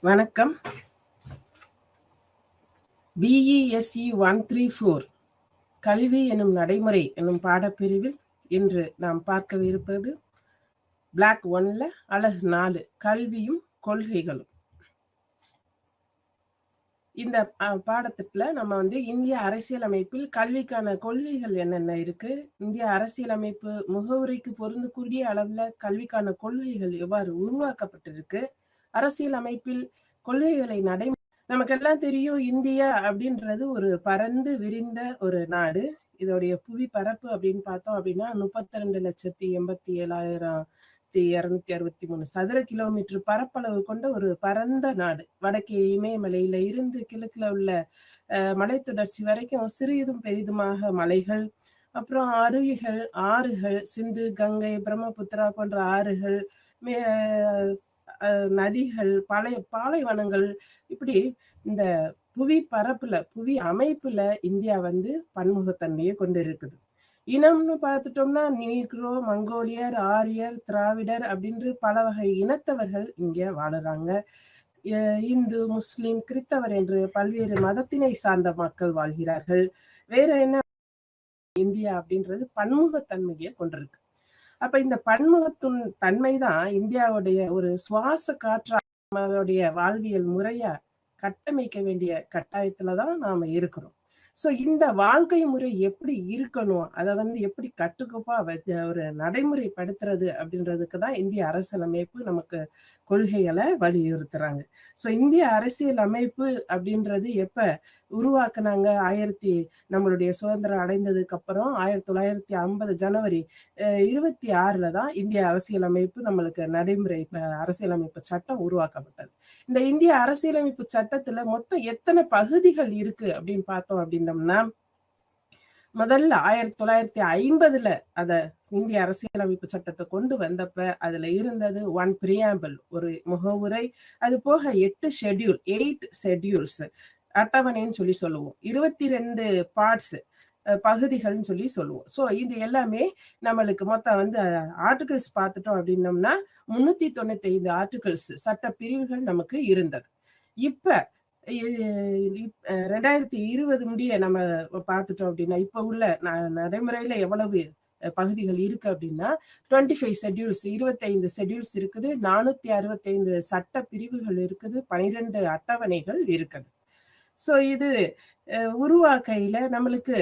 வணக்கம். BESE 134 கல்வி எனும் நடைமுறை எனும் பாடப்பிரிவில் இன்று நாம் பார்க்கவிருப்பது பிளாக் 1ல அலகு 4 கல்வியும் கொள்கைகளும். இந்த பாடத்திட்டத்துல நம்ம இந்திய அரசியலமைப்பில் கல்விக்கான கொள்கைகள் என்னென்ன இருக்கு, இந்திய அரசியலமைப்பு முகவுரைக்கு பொருந்தக்கூடிய அளவுல கல்விக்கான கொள்கைகள் எவ்வாறு உருவாக்கப்பட்டிருக்கு, அரசியலமைப்பில் கொள்கைகளை நமக்கெல்லாம் தெரியும். இந்தியா அப்படின்றது ஒரு பரந்து விரிந்த ஒரு நாடு. இதோடைய புவி பரப்பு அப்படின்னு பார்த்தோம் அப்படின்னா 32,87,263 சதுர கிலோமீட்டர் பரப்பளவு கொண்ட ஒரு பரந்த நாடு. வடக்கே இமயமலையில இருந்து கிழக்குல உள்ள மலைத்தொடர்ச்சி வரைக்கும் சிறிதும் பெரிதுமாக மலைகள், அப்புறம் அருவிகள், ஆறுகள், சிந்து, கங்கை, பிரம்மபுத்திரா போன்ற ஆறுகள், நதிகள், பாலைவனங்கள், இப்படி இந்த புவி பரப்புல புவி அமைப்புல இந்தியா பன்முகத்தன்மையை கொண்டு இருக்குது. இனம்னு பார்த்துட்டோம்னா நீக்ரோ, மங்கோலியர், ஆரியர், திராவிடர் அப்படின்று பல வகை இனத்தவர்கள் இங்க வாழுறாங்க. இந்து, முஸ்லிம், கிறித்தவர் என்று பல்வேறு மதத்தினை சார்ந்த மக்கள் வாழ்கிறார்கள். வேற என்ன, இந்தியா அப்படின்றது பன்முகத்தன்மையை கொண்டிருக்கு. அப்ப இந்த பன்முகத்தின் தன்மைதான் இந்தியாவுடைய ஒரு சுவாச காற்றாடைய வாழ்வியல் முறைய கட்டமைக்க வேண்டிய கட்டாயத்துலதான் நாம இருக்கிறோம். சோ இந்த வாழ்க்கை முறை எப்படி இருக்கணும், அதை எப்படி கட்டுக்கோப்பா ஒரு நடைமுறைப்படுத்துறது அப்படின்றதுக்கு தான் இந்திய அரசியலமைப்பு நமக்கு கொள்கைகளை வலியுறுத்துறாங்க. சோ இந்திய அரசியல் அமைப்பு அப்படின்றது எப்ப உருவாக்குனாங்க, நம்மளுடைய சுதந்திரம் அடைந்ததுக்கு அப்புறம் 1950 ஜனவரி 26 தான் இந்திய அரசியலமைப்பு நம்மளுக்கு நடைமுறை அரசியலமைப்பு சட்டம் உருவாக்கப்பட்டது. இந்த இந்திய அரசியலமைப்பு சட்டத்துல மொத்தம் எத்தனை பகுதிகள் இருக்கு அப்படின்னு பார்த்தோம் அப்படின்னம்னா, முதல்ல 1950 அத இந்திய அரசியலமைப்பு சட்டத்தை கொண்டு வந்தப்ப அதுல இருந்தது 1 பிரியாம்பிள், ஒரு முகவுரை. அது போக 8 ஷெட்யூல்ஸ், அட்டவணைன்னு சொல்லி சொல்லுவோம். 22 பார்ட்ஸ், பகுதிகள்னு சொல்லி சொல்லுவோம். ஸோ இது எல்லாமே நம்மளுக்கு மொத்தம் ஆர்டிகிள்ஸ் பார்த்துட்டோம் அப்படின்னோம்னா 395 ஆர்டிகிள்ஸ், சட்ட பிரிவுகள் நமக்கு இருந்தது. இப்ப 2020 முடிய நம்ம பார்த்துட்டோம் அப்படின்னா இப்ப உள்ள நடைமுறையில எவ்வளவு பகுதிகள் இருக்கு அப்படின்னா 25 ஷெட்யூல்ஸ், 25 ஷெட்யூல்ஸ் இருக்குது, 465 சட்ட பிரிவுகள் இருக்குது, 12 அட்டவணைகள் இருக்குது. சோ இது உருவாக்கையில நம்மளுக்கு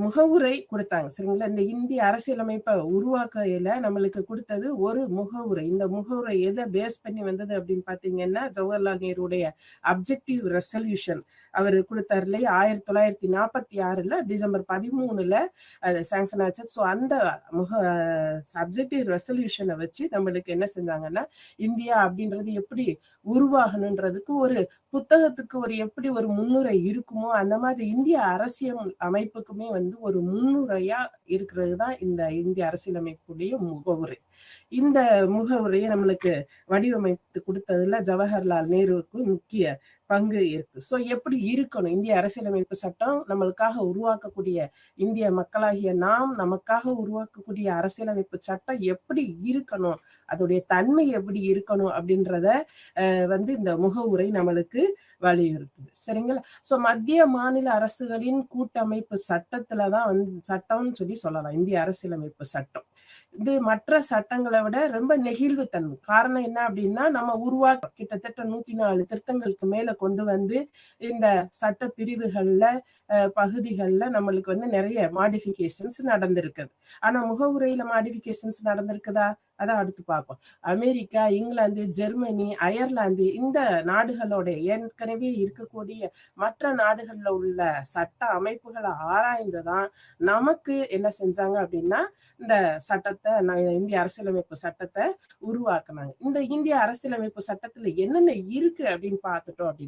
முகவுரை கொடுத்தாங்க, சரிங்களா? இந்த இந்திய அரசியலமைப்பை உருவாக்கையில நம்மளுக்கு கொடுத்தது ஒரு முகவுரை. இந்த முகவுரை எதை பேஸ் பண்ணி வந்தது அப்படின்னு பாத்தீங்கன்னா, ஜவஹர்லால் நேருடைய அப்ஜெக்டிவ் ரெசல்யூஷன் அவர் கொடுத்தாரு இல்லையா, 1946 டிசம்பர் 13 அது சாங்ஷன் ஆச்சு. ஸோ அந்த அப்ஜெக்டிவ் ரெசல்யூஷனை வச்சு நம்மளுக்கு என்ன செஞ்சாங்கன்னா, இந்தியா அப்படின்றது எப்படி உருவாகணுன்றதுக்கு ஒரு புத்தகத்துக்கு எப்படி ஒரு முன்னுரை இருக்குமோ அந்த மாதிரி இந்திய அரசியல் அமைப்புக்குமே ஒரு முன்னுரையா இருக்கிறது தான் இந்த இந்திய அரசியலமைப்புடைய முகவுரை. இந்த முகவுரையை நம்மளுக்கு வடிவமைத்து கொடுத்ததுல ஜவஹர்லால் நேருவுக்கு முக்கிய பங்கு இருக்கு. சோ எப்படி இருக்கணும் இந்திய அரசியலமைப்பு சட்டம், நம்மளுக்காக உருவாக்கக்கூடிய இந்திய மக்களாகிய நாம் நமக்காக உருவாக்கக்கூடிய அரசியலமைப்பு சட்டம் எப்படி இருக்கணும், அதோடைய தன்மை எப்படி இருக்கணும் அப்படின்றத இந்த முகவுரை நம்மளுக்கு வலியுறுத்துது, சரிங்களா? சோ மத்திய மாநில அரசுகளின் கூட்டமைப்பு சட்டத்துலதான் சட்டம்னு சொல்லி சொல்லலாம் இந்திய அரசியலமைப்பு சட்டம். இது மற்ற சட்டங்களை விட ரொம்ப நெகிழ்வு தன்மை. காரணம் என்ன அப்படின்னா, நம்ம உருவாக்க கிட்டத்தட்ட 104 திருத்தங்களுக்கு மேல கொண்டு இந்த சட்ட பிரிவுகள்ல பகுதிகள்ல நம்மளுக்கு நிறைய மாடிஃபிகேஷன்ஸ் நடந்திருக்குது. ஆனா முகவுரையில மாடிஃபிகேஷன்ஸ் நடந்திருக்குதா, அதான் அடுத்து பார்ப்போம். அமெரிக்கா, இங்கிலாந்து, ஜெர்மனி, அயர்லாந்து இந்த நாடுகளோட ஏற்கனவே இருக்கக்கூடிய மற்ற நாடுகள்ல உள்ள சட்ட அமைப்புகளை ஆராய்ந்துதான் நமக்கு என்ன செஞ்சாங்க அப்படின்னா இந்த சட்டத்தை, இந்திய அரசியலமைப்பு சட்டத்தை உருவாக்குனாங்க. இந்த இந்திய அரசியலமைப்பு சட்டத்துல என்னென்ன இருக்கு அப்படின்னு பார்த்துட்டோம் அப்படின்னா,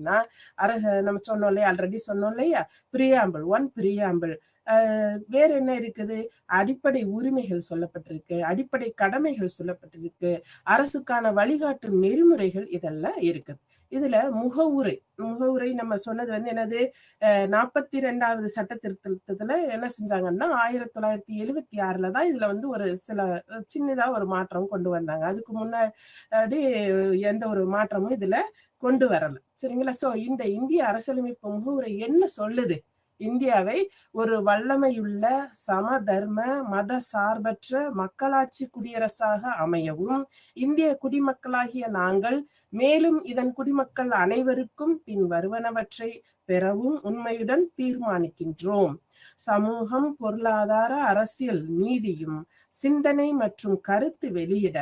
நம்ம சொன்னோம் இல்லையா, ஆல்ரெடி சொன்னோம் இல்லையா, பிரியாம்பிள் 1 பிரியாம்பிள், வேற என்ன இருக்குது? அடிப்படை உரிமைகள் சொல்லப்பட்டிருக்கு, அடிப்படை கடமைகள் சொல்லப்பட்டிருக்கு, அரசுக்கான வழிகாட்டு நெறிமுறைகள் இதெல்லாம் இருக்குது. இதுல முகவுரை நம்ம சொன்னது வந்து என்னது? 42வது சட்ட திருத்தத்துல என்ன செஞ்சாங்கன்னா 1976 தான் இதுல வந்து ஒரு சில சின்னதா ஒரு மாற்றம் கொண்டு வந்தாங்க. அதுக்கு முன்னாடி எந்த ஒரு மாற்றமும் இதுல கொண்டு வரல. சரிங்களா? சோ இந்த இந்திய அரசியலமைப்பு முகவுரை என்ன சொல்லுது? இந்தியாவை ஒரு வல்லமையுள்ள சமதர்ம மத சார்பற்ற மக்களாட்சி குடியரசாக அமையவும், இந்திய குடிமக்களாகிய நாங்கள் மேலும் இதன் குடிமக்கள் அனைவருக்கும் பின் வருவனவற்றை பெறவும் உண்மையுடன் தீர்மானிக்கின்றோம். சமூகம், பொருளாதார, அரசியல் நீதியும் சிந்தனை மற்றும் கருத்து வெளியிட,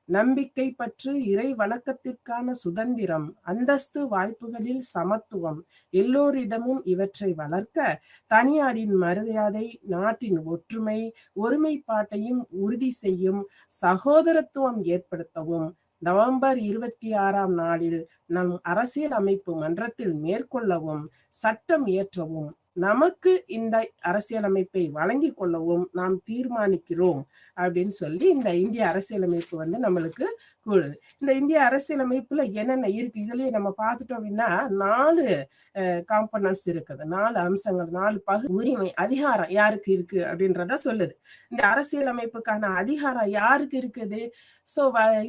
நம்பிக்கை பற்று, இறை வணக்கத்திற்கான சுதந்திரம், அந்தஸ்து, வாய்ப்புகளில் சமத்துவம், எல்லோரிடமும் இவற்றை வளர்க்க, தனியாரின் மரியாதை, நாட்டின் ஒற்றுமை, ஒருமைப்பாட்டையும் உறுதி செய்யும் சகோதரத்துவம் ஏற்படுத்தவும் நவம்பர் 26ஆம் நாளில் நம் அரசியல் அமைப்பு மன்றத்தில் மேற்கொள்ளவும், சட்டம் இயற்றவும், நமக்கு இந்த அரசியலமைப்பை வழங்கி கொள்ளவும் நாம் தீர்மானிக்கிறோம் அப்படின்னு சொல்லி இந்த இந்திய அரசியலமைப்பு வந்து நம்மளுக்கு கூடுது. இந்த இந்திய அரசியலமைப்புல என்னென்ன இருக்கு இதுலயே நம்ம பார்த்துட்டோம் அப்படின்னா 4 காம்பனன்ட்ஸ் இருக்குது, 4 அம்சங்கள், 4 உரிமை, அதிகாரம் யாருக்கு இருக்கு அப்படின்றத சொல்லுது. இந்த அரசியலமைப்புக்கான அதிகாரம் யாருக்கு இருக்குது? சோ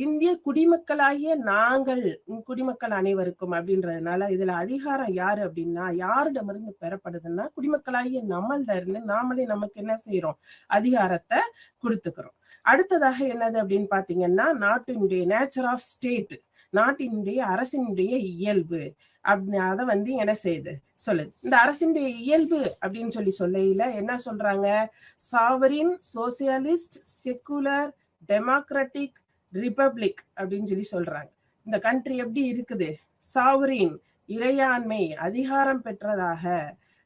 இந்திய குடிமக்களாகிய நாங்கள், குடிமக்கள் அனைவருக்கும் அப்படின்றதுனால இதுல அதிகாரம் யாரு அப்படின்னா யாரிடமிருந்து பெறப்படுதுன்னா குடிமக்களாகிய நம்மள்ட இருந்து நாமளே நமக்கு என்ன செய்யறோம்? அதிகாரத்தை கொடுத்துக்கிறோம். அடுத்ததாக என்னது அப்படின்னு பாத்தீங்கன்னா நாட்டினுடைய நேச்சர் ஆஃப் ஸ்டேட், நாட்டினுடைய அரசினுடைய இயல்பு அதை வந்து என்ன செய்யுது சொல்லுது. இந்த அரசினுடைய இயல்பு அப்படின்னு சொல்லையில என்ன சொல்றாங்க? Sovereign, socialist, secular, democratic, republic அப்படின்னு சொல்றாங்க. இந்த கண்ட்ரி எப்படி இருக்குது? சாவரின், இறையாண்மை, அதிகாரம் பெற்றதாக.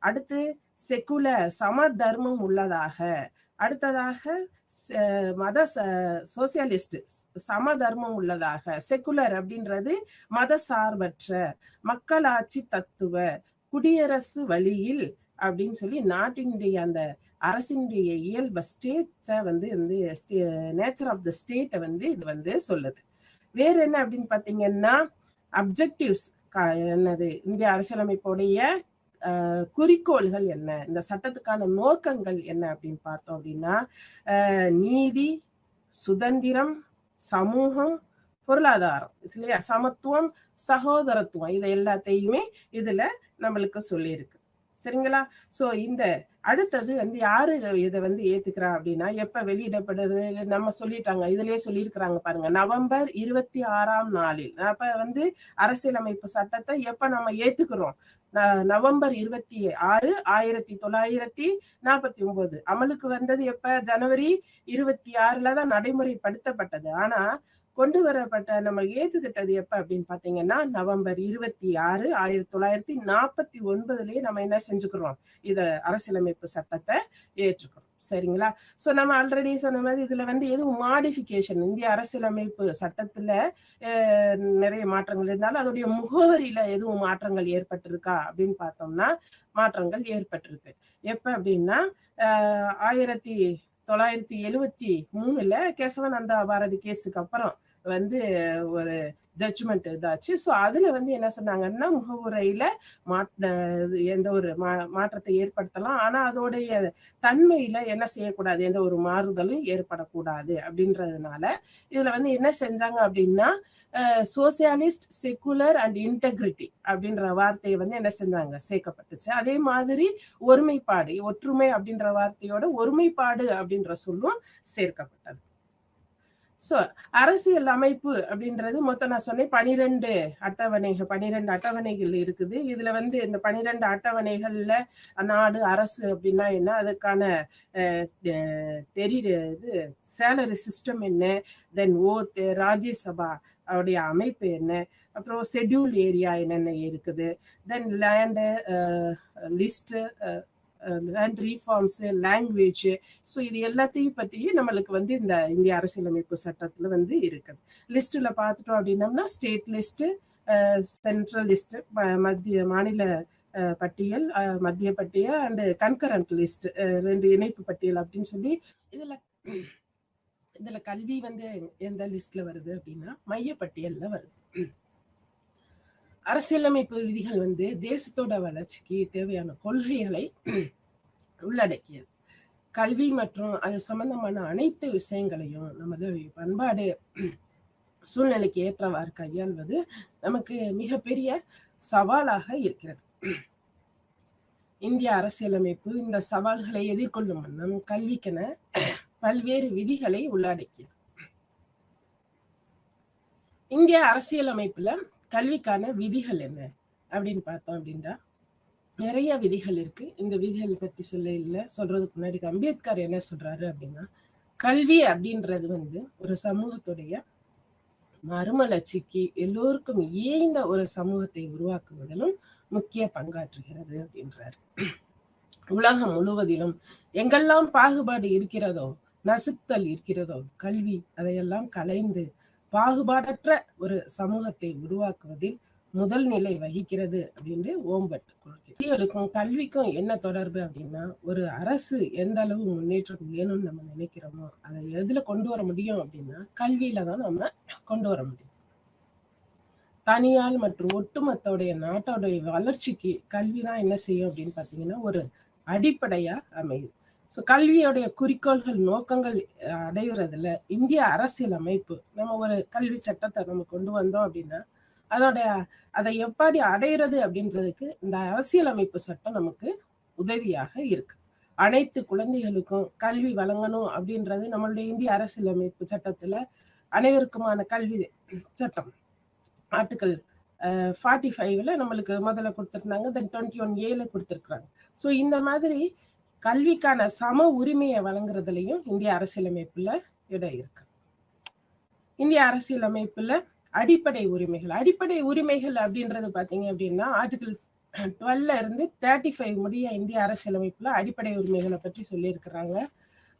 அடுத்து செக்குலர், சம தர்மம் உள்ளதாக. அடுத்ததாக மத சோசியலிஸ்ட், சம தர்மம் உள்ளதாக. செக்குலர் அப்படின்றது மத சார்பற்ற, மக்களாட்சி தத்துவ, குடியரசு வழியில் அப்படின்னு நாட்டினுடைய அந்த அரசினுடைய இயல்பு ஸ்டேட்டை வந்து நேச்சர் ஆஃப் த ஸ்டேட்டை வந்து இது வந்து சொல்லுது. வேற என்ன அப்படின்னு பாத்தீங்கன்னா அப்ஜெக்டிவ்ஸ் என்னது? இந்திய அரசியலமைப்புடைய குறிக்கோள்கள் என்ன, இந்த சட்டத்துக்கான நோக்கங்கள் என்ன அப்படின்னு பார்த்தோம் அப்படின்னா நீதி, சுதந்திரம், சமூகம், பொருளாதாரம், இல்லையா, சமத்துவம், சகோதரத்துவம், இதை எல்லாத்தையுமே இதுல நம்மளுக்கு சொல்லியிருக்கு. சரிங்களா? சோ இந்த அடுத்தது வந்து யாரு இதை வந்து ஏத்துக்கிறா அப்படின்னா எப்ப வெளியிடப்படுது நம்ம சொல்லிட்டாங்க, இதுலயே சொல்லியிருக்கிறாங்க பாருங்க, நவம்பர் 26ஆம் நாளில். அப்ப வந்து அரசியலமைப்பு சட்டத்தை எப்ப நம்ம ஏத்துக்கிறோம்? நவம்பர் 26, 1949 அமலுக்கு வந்தது எப்ப? ஜனவரி 26ல தான் நடைமுறைப்படுத்தப்பட்டது. ஆனா கொண்டு வரப்பட்ட நம்ம ஏத்துக்கிட்டது எப்ப அப்படின்னு பாத்தீங்கன்னா நவம்பர் 26, 1949லயே நம்ம என்ன செஞ்சுக்கிறோம்? இத அரசியலமைப்பு சட்டத்தை ஏற்றுக்கிறோம். சரிங்களா? சோ நம்ம ஆல்ரெடி சொன்ன மாதிரி இதுல வந்து எதுவும் மாடிஃபிகேஷன், இந்திய அரசியலமைப்பு சட்டத்துல நிறைய மாற்றங்கள் இருந்தாலும் அதோடைய முகவரியில எதுவும் மாற்றங்கள் ஏற்பட்டிருக்கா அப்படின்னு பார்த்தோம்னா மாற்றங்கள் ஏற்பட்டிருக்கு. எப்ப அப்படின்னா 1973ல கேசவானந்தா பாரதி கேஸுக்கு அப்புறம் வந்து ஒரு ஜட்ஜ்மெண்ட் இதாச்சு. ஸோ அதுல வந்து என்ன சொன்னாங்கன்னா முகவுரையில எந்த ஒரு மாற்றத்தை ஏற்படுத்தலாம், ஆனா அதோடைய தன்மையில என்ன செய்யக்கூடாது, எந்த ஒரு மாறுதலும் ஏற்படக்கூடாது அப்படின்றதுனால இதுல வந்து என்ன செஞ்சாங்க அப்படின்னா சோசியலிஸ்ட், செக்குலர் அண்ட் இன்டெகிரிட்டி அப்படின்ற வார்த்தையை வந்து என்ன செஞ்சாங்க? சேர்க்கப்பட்டுச்சு. அதே மாதிரி ஒருமைப்பாடு, ஒற்றுமை அப்படின்ற வார்த்தையோட ஒருமைப்பாடு அப்படின்ற சொல்லும் சேர்க்கப்பட்டது. சோ அரசியல் அமைப்பு அப்படின்றது மொத்தம் நான் சொன்னேன் 12 அட்டவணைகள் இருக்குது. இதுல வந்து இந்த 12 அட்டவணைகள்ல நாடு, அரசு அப்படின்னா என்ன, அதுக்கான சேலரி சிஸ்டம் என்ன, தென் ஓத், ராஜ்யசபா அவருடைய அமைப்பு என்ன, அப்புறம் ஷெட்யூல் ஏரியா என்னென்ன இருக்குது, then land list, land reforms, language. So இது எல்லாத்தையும் பற்றியும் நம்மளுக்கு வந்து இந்த இந்திய அரசியலமைப்பு சட்டத்தில் வந்து இருக்குது. லிஸ்ட்டில் பார்த்துட்டோம் அப்படின்னம்னா ஸ்டேட் லிஸ்ட்டு, சென்ட்ரல் லிஸ்ட்டு, மாநில பட்டியல், மத்திய பட்டியல் அண்ட் கன்கரண்ட் லிஸ்ட், 2 இணைப்பு பட்டியல் அப்படின்னு சொல்லி இதுல கல்வி வந்து எந்த லிஸ்ட்ல வருது அப்படின்னா மைய பட்டியல்ல வருது. அரசியலமைப்பு விதிகள் வந்து தேசத்தோட வளர்ச்சிக்கு தேவையான கொள்கைகளை உள்ளடக்கியது. கல்வி மற்றும் அது சம்பந்தமான அனைத்து விஷயங்களையும் நமது பண்பாடு சூழ்நிலைக்கு ஏற்றவாறு கையாள்வது நமக்கு மிகப்பெரிய சவாலாக இருக்கிறது. இந்திய அரசியலமைப்பு இந்த சவால்களை எதிர்கொள்ளும் வண்ணம் கல்விக்கென பல்வேறு விதிகளை உள்ளடக்கியது. இந்திய அரசியலமைப்புல கல்விக்கான விதிகள் என்ன அப்படின்னு பார்த்தோம் அப்படின்னா நிறைய விதிகள் இருக்கு. இந்த விதிகள் பத்தி சொல்றதுக்கு முன்னாடி அம்பேத்கர் என்ன சொல்றாரு அப்படின்னா, கல்வி அப்படின்றது வந்து ஒரு சமூகத்துடைய மறுமலர்ச்சிக்கு எல்லோருக்கும் ஏய்ந்த ஒரு சமூகத்தை உருவாக்குவதிலும் முக்கிய பங்காற்றுகிறது அப்படின்றாரு. உலகம் முழுவதிலும் எங்கெல்லாம் பாகுபாடு இருக்கிறதோ, நசுத்தல் இருக்கிறதோ, கல்வி அதையெல்லாம் களைந்து பாகுபாடற்ற ஒரு சமூகத்தை உருவாக்குவதில் முதல் நிலை வகிக்கிறது அப்படின்னு ஓம்பட் கொள்கைகளுக்கும் கல்விக்கும் என்ன தொடர்பு அப்படின்னா, ஒரு அரசு எந்த அளவு முன்னேற்றம் வேணும்னு நம்ம நினைக்கிறோமோ அதை எதுல கொண்டு வர முடியும் அப்படின்னா கல்வியில தான் நம்ம கொண்டு வர முடியும். தனியால் மற்றும் ஒட்டுமொத்தோடைய நாட்டோடைய வளர்ச்சிக்கு கல்விதான் என்ன செய்யும் அப்படின்னு பாத்தீங்கன்னா ஒரு அடிப்படையா அமையுது. ஸோ கல்வியோடைய குறிக்கோள்கள் நோக்கங்கள் அடைகிறதுல இந்திய அரசியல் அமைப்பு நம்ம ஒரு கல்வி சட்டத்தை நம்ம கொண்டு வந்தோம் அப்படின்னா அதை எப்படி அடையிறது அப்படின்றதுக்கு இந்த அரசியலமைப்பு சட்டம் நமக்கு உதவியாக இருக்கு. அனைத்து குழந்தைகளுக்கும் கல்வி வழங்கணும் அப்படின்றது நம்மளுடைய இந்திய அரசியலமைப்பு சட்டத்துல அனைவருக்குமான கல்வி சட்டம் ஆர்டிகல் 45ல நம்மளுக்கு முதல்ல கொடுத்திருந்தாங்க, தென் 21A கொடுத்திருக்கிறாங்க. ஸோ இந்த மாதிரி கல்விக்கான சம உரிமையை வழங்குறதுலையும் இந்திய அரசியலமைப்புல இடம் இருக்கு. இந்திய அரசியலமைப்புல அடிப்படை உரிமைகள் அப்படின்றது பாத்தீங்க அப்படின்னா ஆர்டிகல் 12 இருந்து 35 முடிய இந்திய அரசியலமைப்புல அடிப்படை உரிமைகளை பற்றி சொல்லியிருக்கிறாங்க.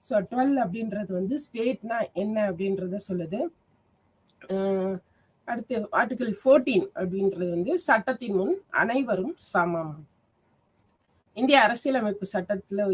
ஸோ 12 அப்படின்றது வந்து ஸ்டேட்னா என்ன அப்படின்றத சொல்லுது. அடுத்து ஆர்டிகல் 14 அப்படின்றது வந்து சட்டத்தின் முன் அனைவரும் சமம். இந்திய அரசியலமைப்பு சட்டத்துல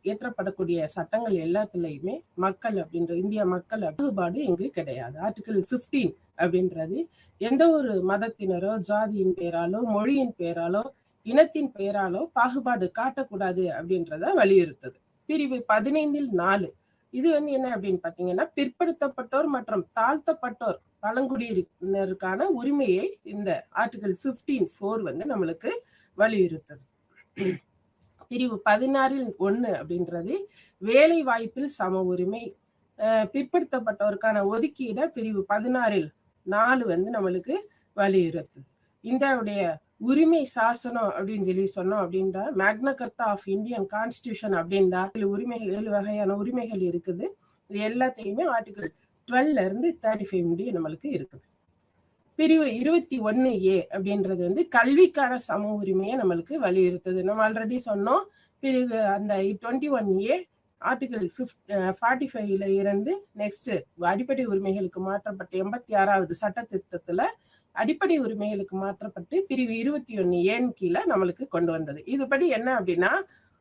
இயற்றப்படக்கூடிய சட்டங்கள் எல்லாத்துலயுமே மக்கள் அப்படின்ற இந்திய மக்கள் பாகுபாடு இங்கு கிடையாது. ஆர்டிகல் 15 அப்படின்றது எந்த ஒரு மதத்தினரோ ஜாதியின் பெயராலோ மொழியின் பெயராலோ இனத்தின் பெயராலோ பாகுபாடு காட்டக்கூடாது அப்படின்றத வலியுறுத்துது. பிரிவு 15 இது வந்து என்ன அப்படின்னு பாத்தீங்கன்னா பிற்படுத்தப்பட்டோர் மற்றும் தாழ்த்தப்பட்டோர் பழங்குடியினருக்கான உரிமையை இந்த ஆர்டிகல் 15(4) வந்து நம்மளுக்கு வலியுறுத்துது. பிரிவு 16(1) அப்படின்றது வேலை வாய்ப்பில் சம உரிமை. பிற்படுத்தப்பட்டோருக்கான ஒதுக்கீட பிரிவு 16(4) வந்து நம்மளுக்கு வலியுறுத்துது. இந்தியாவுடைய உரிமை சாசனம் அப்படின்னு சொல்லி சொன்னோம் அப்படின்னா மேக்னா கர்த்தா ஆஃப் இந்தியன் கான்ஸ்டிடியூஷன் அப்படின்னா 7 வகையான உரிமைகள் இருக்குது. இது எல்லாத்தையுமே ஆர்டிகல் 12 இருந்து 35 முடிய நம்மளுக்கு இருக்குது. பிரிவு 21A அப்படின்றது வந்து கல்விக்கான சம உரிமையை நம்மளுக்கு வலியுறுத்துது. நம்ம ஆல்ரெடி சொன்னோம். பிரிவு அந்த 21A ஆர்டிகல் 45ல இருந்து நெக்ஸ்ட் அடிப்படை உரிமைகளுக்கு மாற்றப்பட்ட 86வது சட்ட திருத்தத்துல அடிப்படை உரிமைகளுக்கு மாற்றப்பட்டு பிரிவு 21A கீழே நம்மளுக்கு கொண்டு வந்தது. இதுபடி என்ன அப்படின்னா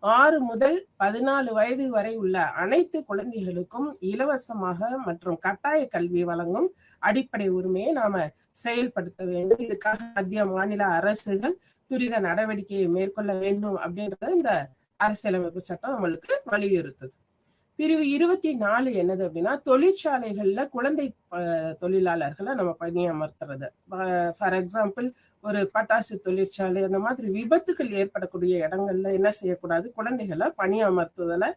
6 முதல் 14 வயது வரை உள்ள அனைத்து குழந்தைகளுக்கும் இலவசமாக மற்றும் கட்டாய கல்வி வழங்கும் அடிப்படை உரிமையை நாம செயல்படுத்த வேண்டும். இதுக்காக மத்திய மாநில அரசுகள் துரித நடவடிக்கையை மேற்கொள்ள வேண்டும் அப்படின்றத இந்த அரசியலமைப்பு சட்டம் நம்மளுக்கு வலியுறுத்துது. பிரிவு 24 என்னது அப்படின்னா தொழிற்சாலைகள்ல குழந்தை தொழிலாளர்களை நம்ம பணியமர்த்துறது. ஃபார் எக்ஸாம்பிள் ஒரு பட்டாசு தொழிற்சாலை அந்த மாதிரி விபத்துகள் ஏற்படக்கூடிய இடங்கள்ல என்ன செய்யக்கூடாது, குழந்தைகளை பணியமர்த்துதலை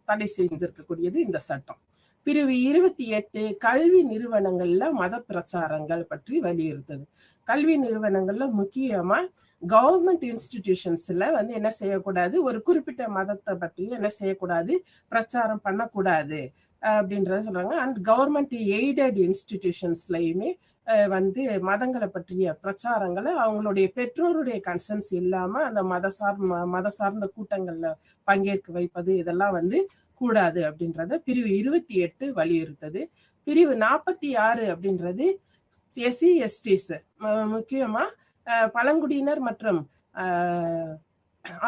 தடை செஞ்சிருக்கக்கூடியது இந்த சட்டம். பிரிவு 28 கல்வி நிறுவனங்கள்ல மத பிரச்சாரங்கள் பற்றி வலியுறுத்துது. கல்வி நிறுவனங்கள்ல முக்கியமா கவர்மெண்ட் இன்ஸ்டிடியூஷன்ஸ்ல வந்து என்ன செய்யக்கூடாது, ஒரு குறிப்பிட்ட மதத்தை பற்றி என்ன செய்யக்கூடாது, பிரச்சாரம் பண்ணக்கூடாது அப்படின்றத சொல்றாங்க. அண்ட் கவர்மெண்ட் எய்டட் இன்ஸ்டிடியூஷன்ஸ்லயுமே வந்து மதங்களை பற்றிய பிரச்சாரங்களை அவங்களுடைய பெற்றோருடைய கன்சன்ஸ் இல்லாம அந்த மத சார்ந்த கூட்டங்கள்ல பங்கேற்க வைப்பது இதெல்லாம் வந்து கூடாது அப்படின்றத பிரிவு 28 வலியுறுத்தது. பிரிவு 46 அப்படின்றது SC STs முக்கியமா பழங்குடியினர் மற்றும்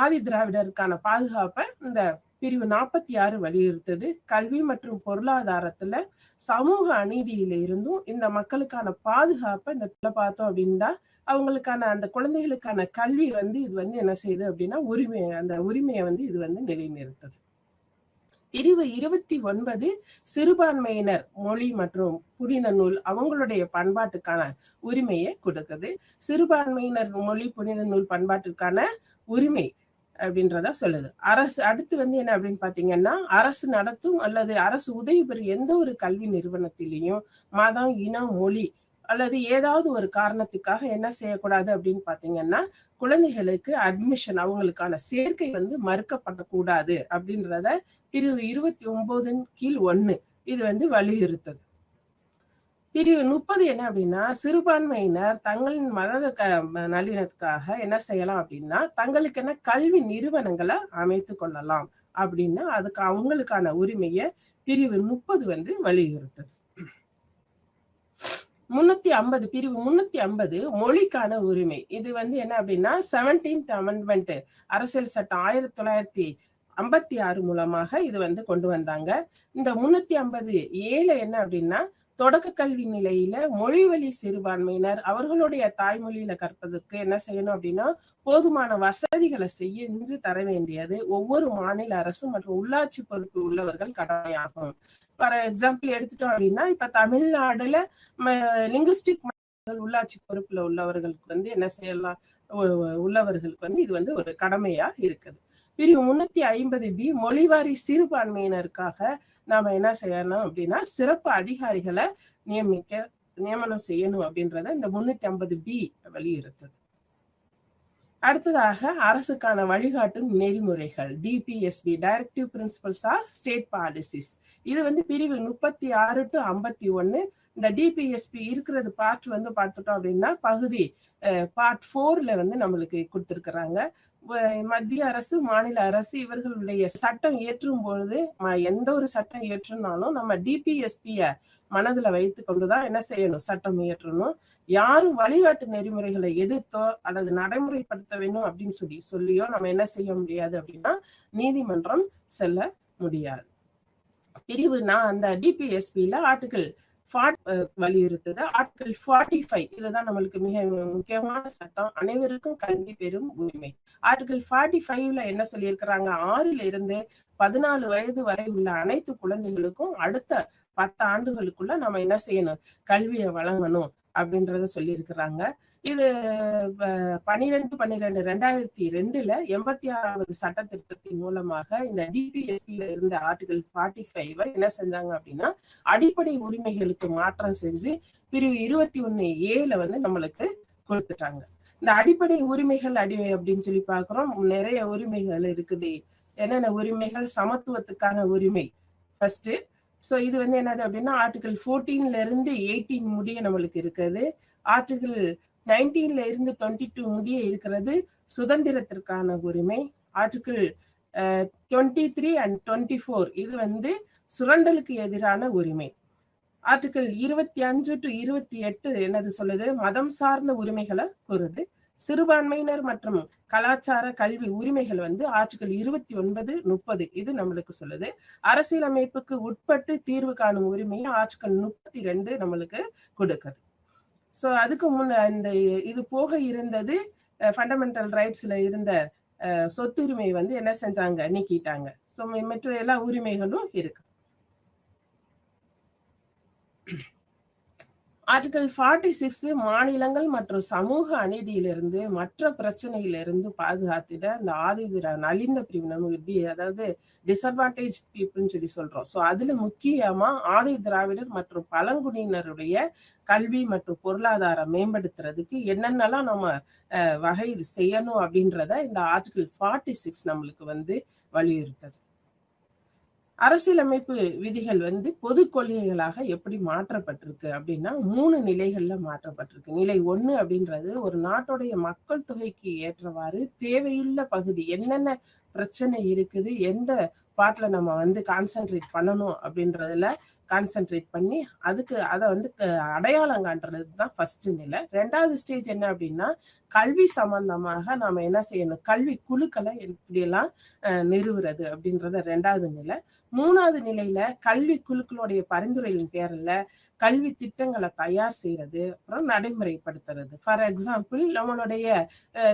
ஆதி திராவிடருக்கான பாதுகாப்பை இந்த பிரிவு 46 வலியுறுத்தது. கல்வி மற்றும் பொருளாதாரத்துல சமூக அநீதியில இருந்தும் இந்த மக்களுக்கான பாதுகாப்பை இந்த பார்த்தோம் அப்படின்னா அவங்களுக்கான அந்த குழந்தைகளுக்கான கல்வி இது என்ன செய்யுது அப்படின்னா அந்த உரிமையை இது நிலைநிறுத்தது. பிரிவு 29 சிறுபான்மையினர் மொழி மற்றும் புனித நூல் அவங்களுடைய பண்பாட்டுக்கான உரிமையை கொடுக்குது. சிறுபான்மையினர் மொழி புனித நூல் பண்பாட்டுக்கான உரிமை அப்படின்றத சொல்லுது. அரசு அடுத்து என்ன அப்படின்னு பாத்தீங்கன்னா, அரசு நடத்தும் அல்லது அரசு உதவி பெறும் எந்த ஒரு கல்வி நிறுவனத்திலையும் மதம், இனம், மொழி அல்லது ஏதாவது ஒரு காரணத்துக்காக என்ன செய்யக்கூடாது அப்படின்னு பாத்தீங்கன்னா, குழந்தைகளுக்கு அட்மிஷன் அவங்களுக்கான சேர்க்கை மறுக்கப்படக்கூடாது அப்படின்றத பிரிவு 29 கீழ் 1 இது வலியுறுத்தது. பிரிவு 30 என்ன அப்படின்னா, சிறுபான்மையினர் தங்களின் மத நல்லிணத்துக்காக என்ன செய்யலாம் அப்படின்னா, தங்களுக்கு என்ன கல்வி நிறுவனங்களை அமைத்து கொள்ளலாம் அப்படின்னா அதுக்கு அவங்களுக்கான உரிமையை பிரிவு 30 வலியுறுத்தது. 350 பிரிவு 350 மொழிக்கான உரிமை. இது என்ன அப்படின்னா 17th அமெண்ட்மெண்ட் அரசியல் சட்டம் 1956 மூலமாக இது கொண்டு வந்தாங்க. இந்த 350A என்ன அப்படின்னா, தொடக்க கல்வி நிலையில மொழிவழி சிறுபான்மையினர் அவர்களுடைய தாய்மொழியில கற்பதற்கு என்ன செய்யணும் அப்படின்னா, போதுமான வசதிகளை செஞ்சு தர வேண்டியது ஒவ்வொரு மாநில அரசும் மற்றும் உள்ளாட்சி பொறுப்பு உள்ளவர்கள் கடமையாகும். ஃபார் எக்ஸாம்பிள் எடுத்துட்டோம் அப்படின்னா, இப்ப தமிழ்நாடுல லிங்குஸ்டிக் உள்ளாட்சி பொறுப்புல உள்ளவர்களுக்கு என்ன செய்யலாம், உள்ளவர்களுக்கு இது ஒரு கடமையா இருக்குது. பிரிவு 350B மொழிவாரி சிறுபான்மையினருக்காக நாம என்ன செய்யணும் அப்படின்னா, சிறப்பு அதிகாரிகளை நியமனம் செய்யணும் அப்படின்றத இந்த 350B வலியுறுத்தது. அடுத்ததாக அரசுக்கான வழிகாட்டும் நெறிமுறைகள் DPSP directive principles of state policies. இது பிரிவு 36 to 51. இந்த DPSP இருக்கிறது பார்ட் பார்த்துட்டோம் அப்படின்னா பகுதி பார்ட் 4ல நம்மளுக்கு கொடுத்திருக்கிறாங்க. மத்திய அரசு, மாநில அரசு இவர்களுடைய சட்டம் ஏற்றும் பொழுது எந்த ஒரு சட்டம் ஏற்றுனாலும் நம்ம DPSP மனதுல வைத்து கொண்டுதான் என்ன செய்யணும், சட்டம் இயற்றணும். யாரும் வழிகாட்டு நெறிமுறைகளை எதிர்த்தோ அல்லது நடைமுறைப்படுத்த வேண்டும் அப்படின்னு சொல்லியோ நம்ம என்ன செய்ய முடியாது அப்படின்னா நீதிமன்றம் செல்ல முடியாது. பிரிவு அந்த DPSPல ஆர்டிகிள் வலியுறுத்துது. ஆர்டிகிள் 45 இதுதான் நம்மளுக்கு மிக முக்கியமான சட்டம், அனைவருக்கும் கல்வி பெறும் உரிமை. ஆர்டிகிள் 45ல என்ன சொல்லியிருக்கிறாங்க, 6ல இருந்து 14 வயது வரை உள்ள அனைத்து குழந்தைகளுக்கும் அடுத்த 10 ஆண்டுகளுக்குள்ள நம்ம என்ன செய்யணும், கல்வியை வழங்கணும் அப்படின்றத சொல்லியிருக்கிறாங்க. இது 12/12/2002ல 86வது சட்ட திருத்தத்தின் மூலமாக இந்த DPSPல இருந்த ஆர்டிகிள் 45 என்ன செஞ்சாங்க அப்படின்னா அடிப்படை உரிமைகளுக்கு மாற்றம் செஞ்சு பிரிவு 21A நம்மளுக்கு கொடுத்துட்டாங்க. இந்த அடிப்படை உரிமைகள் அப்படின்னு சொல்லி பாக்குறோம். நிறைய உரிமைகள் இருக்குது. என்னென்ன உரிமைகள்? சமத்துவத்துக்கான உரிமை ஃபர்ஸ்ட். சோ இது என்னது அப்படின்னா ஆர்டிகிள் 14ல இருந்து 18 முடிய நம்மளுக்கு இருக்குது. ஆர்டிகிள் 19ல இருந்து 22 முடிய இருக்கிறது சுதந்திரத்திற்கான உரிமை. ஆர்டிகிள் 23 and 24 இது சுரண்டலுக்கு எதிரான உரிமை. ஆர்டிகிள் 25 to 28 என்னது சொல்லுது, மதம் சார்ந்த உரிமைகளை கூறுது. சிறுபான்மையினர் மற்றும் கலாச்சார கல்வி உரிமைகள் ஆர்டிகிள் 29, 30 இது நம்மளுக்கு சொல்லுது. அரசியலமைப்புக்கு உட்பட்டு தீர்வு காணும் உரிமையை ஆர்டிகிள் 32 நம்மளுக்கு கொடுக்குது. சோ அதுக்கு முன்ன இந்த இது போக இருந்தது ஃபண்டமெண்டல் ரைட்ஸ்ல இருந்த சொத்துரிமை என்ன செஞ்சாங்க, நீக்கிட்டாங்க. சோ மற்ற எல்லா உரிமைகளும் இருக்கு. ஆர்டிகிள் 46 மாநிலங்கள் மற்றும் சமூக அநீதியிலிருந்து மற்ற பிரச்சனையிலிருந்து பாதுகாத்திட இந்த ஆதிதிர நலிந்த பிரிவினர், அதாவது டிஸ்அட்வான்டேஜ் பீப்புள்னு சொல்லி சொல்றோம். சோ அதுல முக்கியமா ஆதி திராவிடர் மற்றும் பழங்குடியினருடைய கல்வி மற்றும் பொருளாதாரம் மேம்படுத்துறதுக்கு என்னென்னலாம் நம்ம வகை செய்யணும் அப்படின்றத இந்த ஆர்டிகிள் 46 நம்மளுக்கு வலியுறுத்தது. அரசியலமைப்பு விதிகள் பொது கொள்கைகளாக எப்படி மாற்றப்பட்டிருக்கு அப்படின்னா 3 நிலைகள்ல மாற்றப்பட்டிருக்கு. நிலை 1 அப்படின்றது ஒரு நாட்டுடைய மக்கள் தொகைக்கு ஏற்றவாறு தேவையுள்ள பகுதி என்னென்ன பிரச்சனை இருக்குது, எந்த பார்ட்ல நம்ம கான்சென்ட்ரேட் பண்ணணும் அப்படின்றதுல கான்சென்ட்ரேட் பண்ணி அதை வந்து அடையாளம் காண்றது தான் ஃபர்ஸ்ட் நிலை. 2வது ஸ்டேஜ் என்ன அப்படின்னா கல்வி சம்பந்தமாக நாம என்ன செய்யணும், கல்வி குழுக்களை எப்படியெல்லாம் நிறுவுறது அப்படின்றத 2வது நிலை. 3வது நிலையில கல்வி குழுக்களுடைய பரிந்துரையின் பேரில் கல்வி திட்டங்களை தயார் செய்யறது, அப்புறம் நடைமுறைப்படுத்துறது. ஃபார் எக்ஸாம்பிள் நம்மளுடைய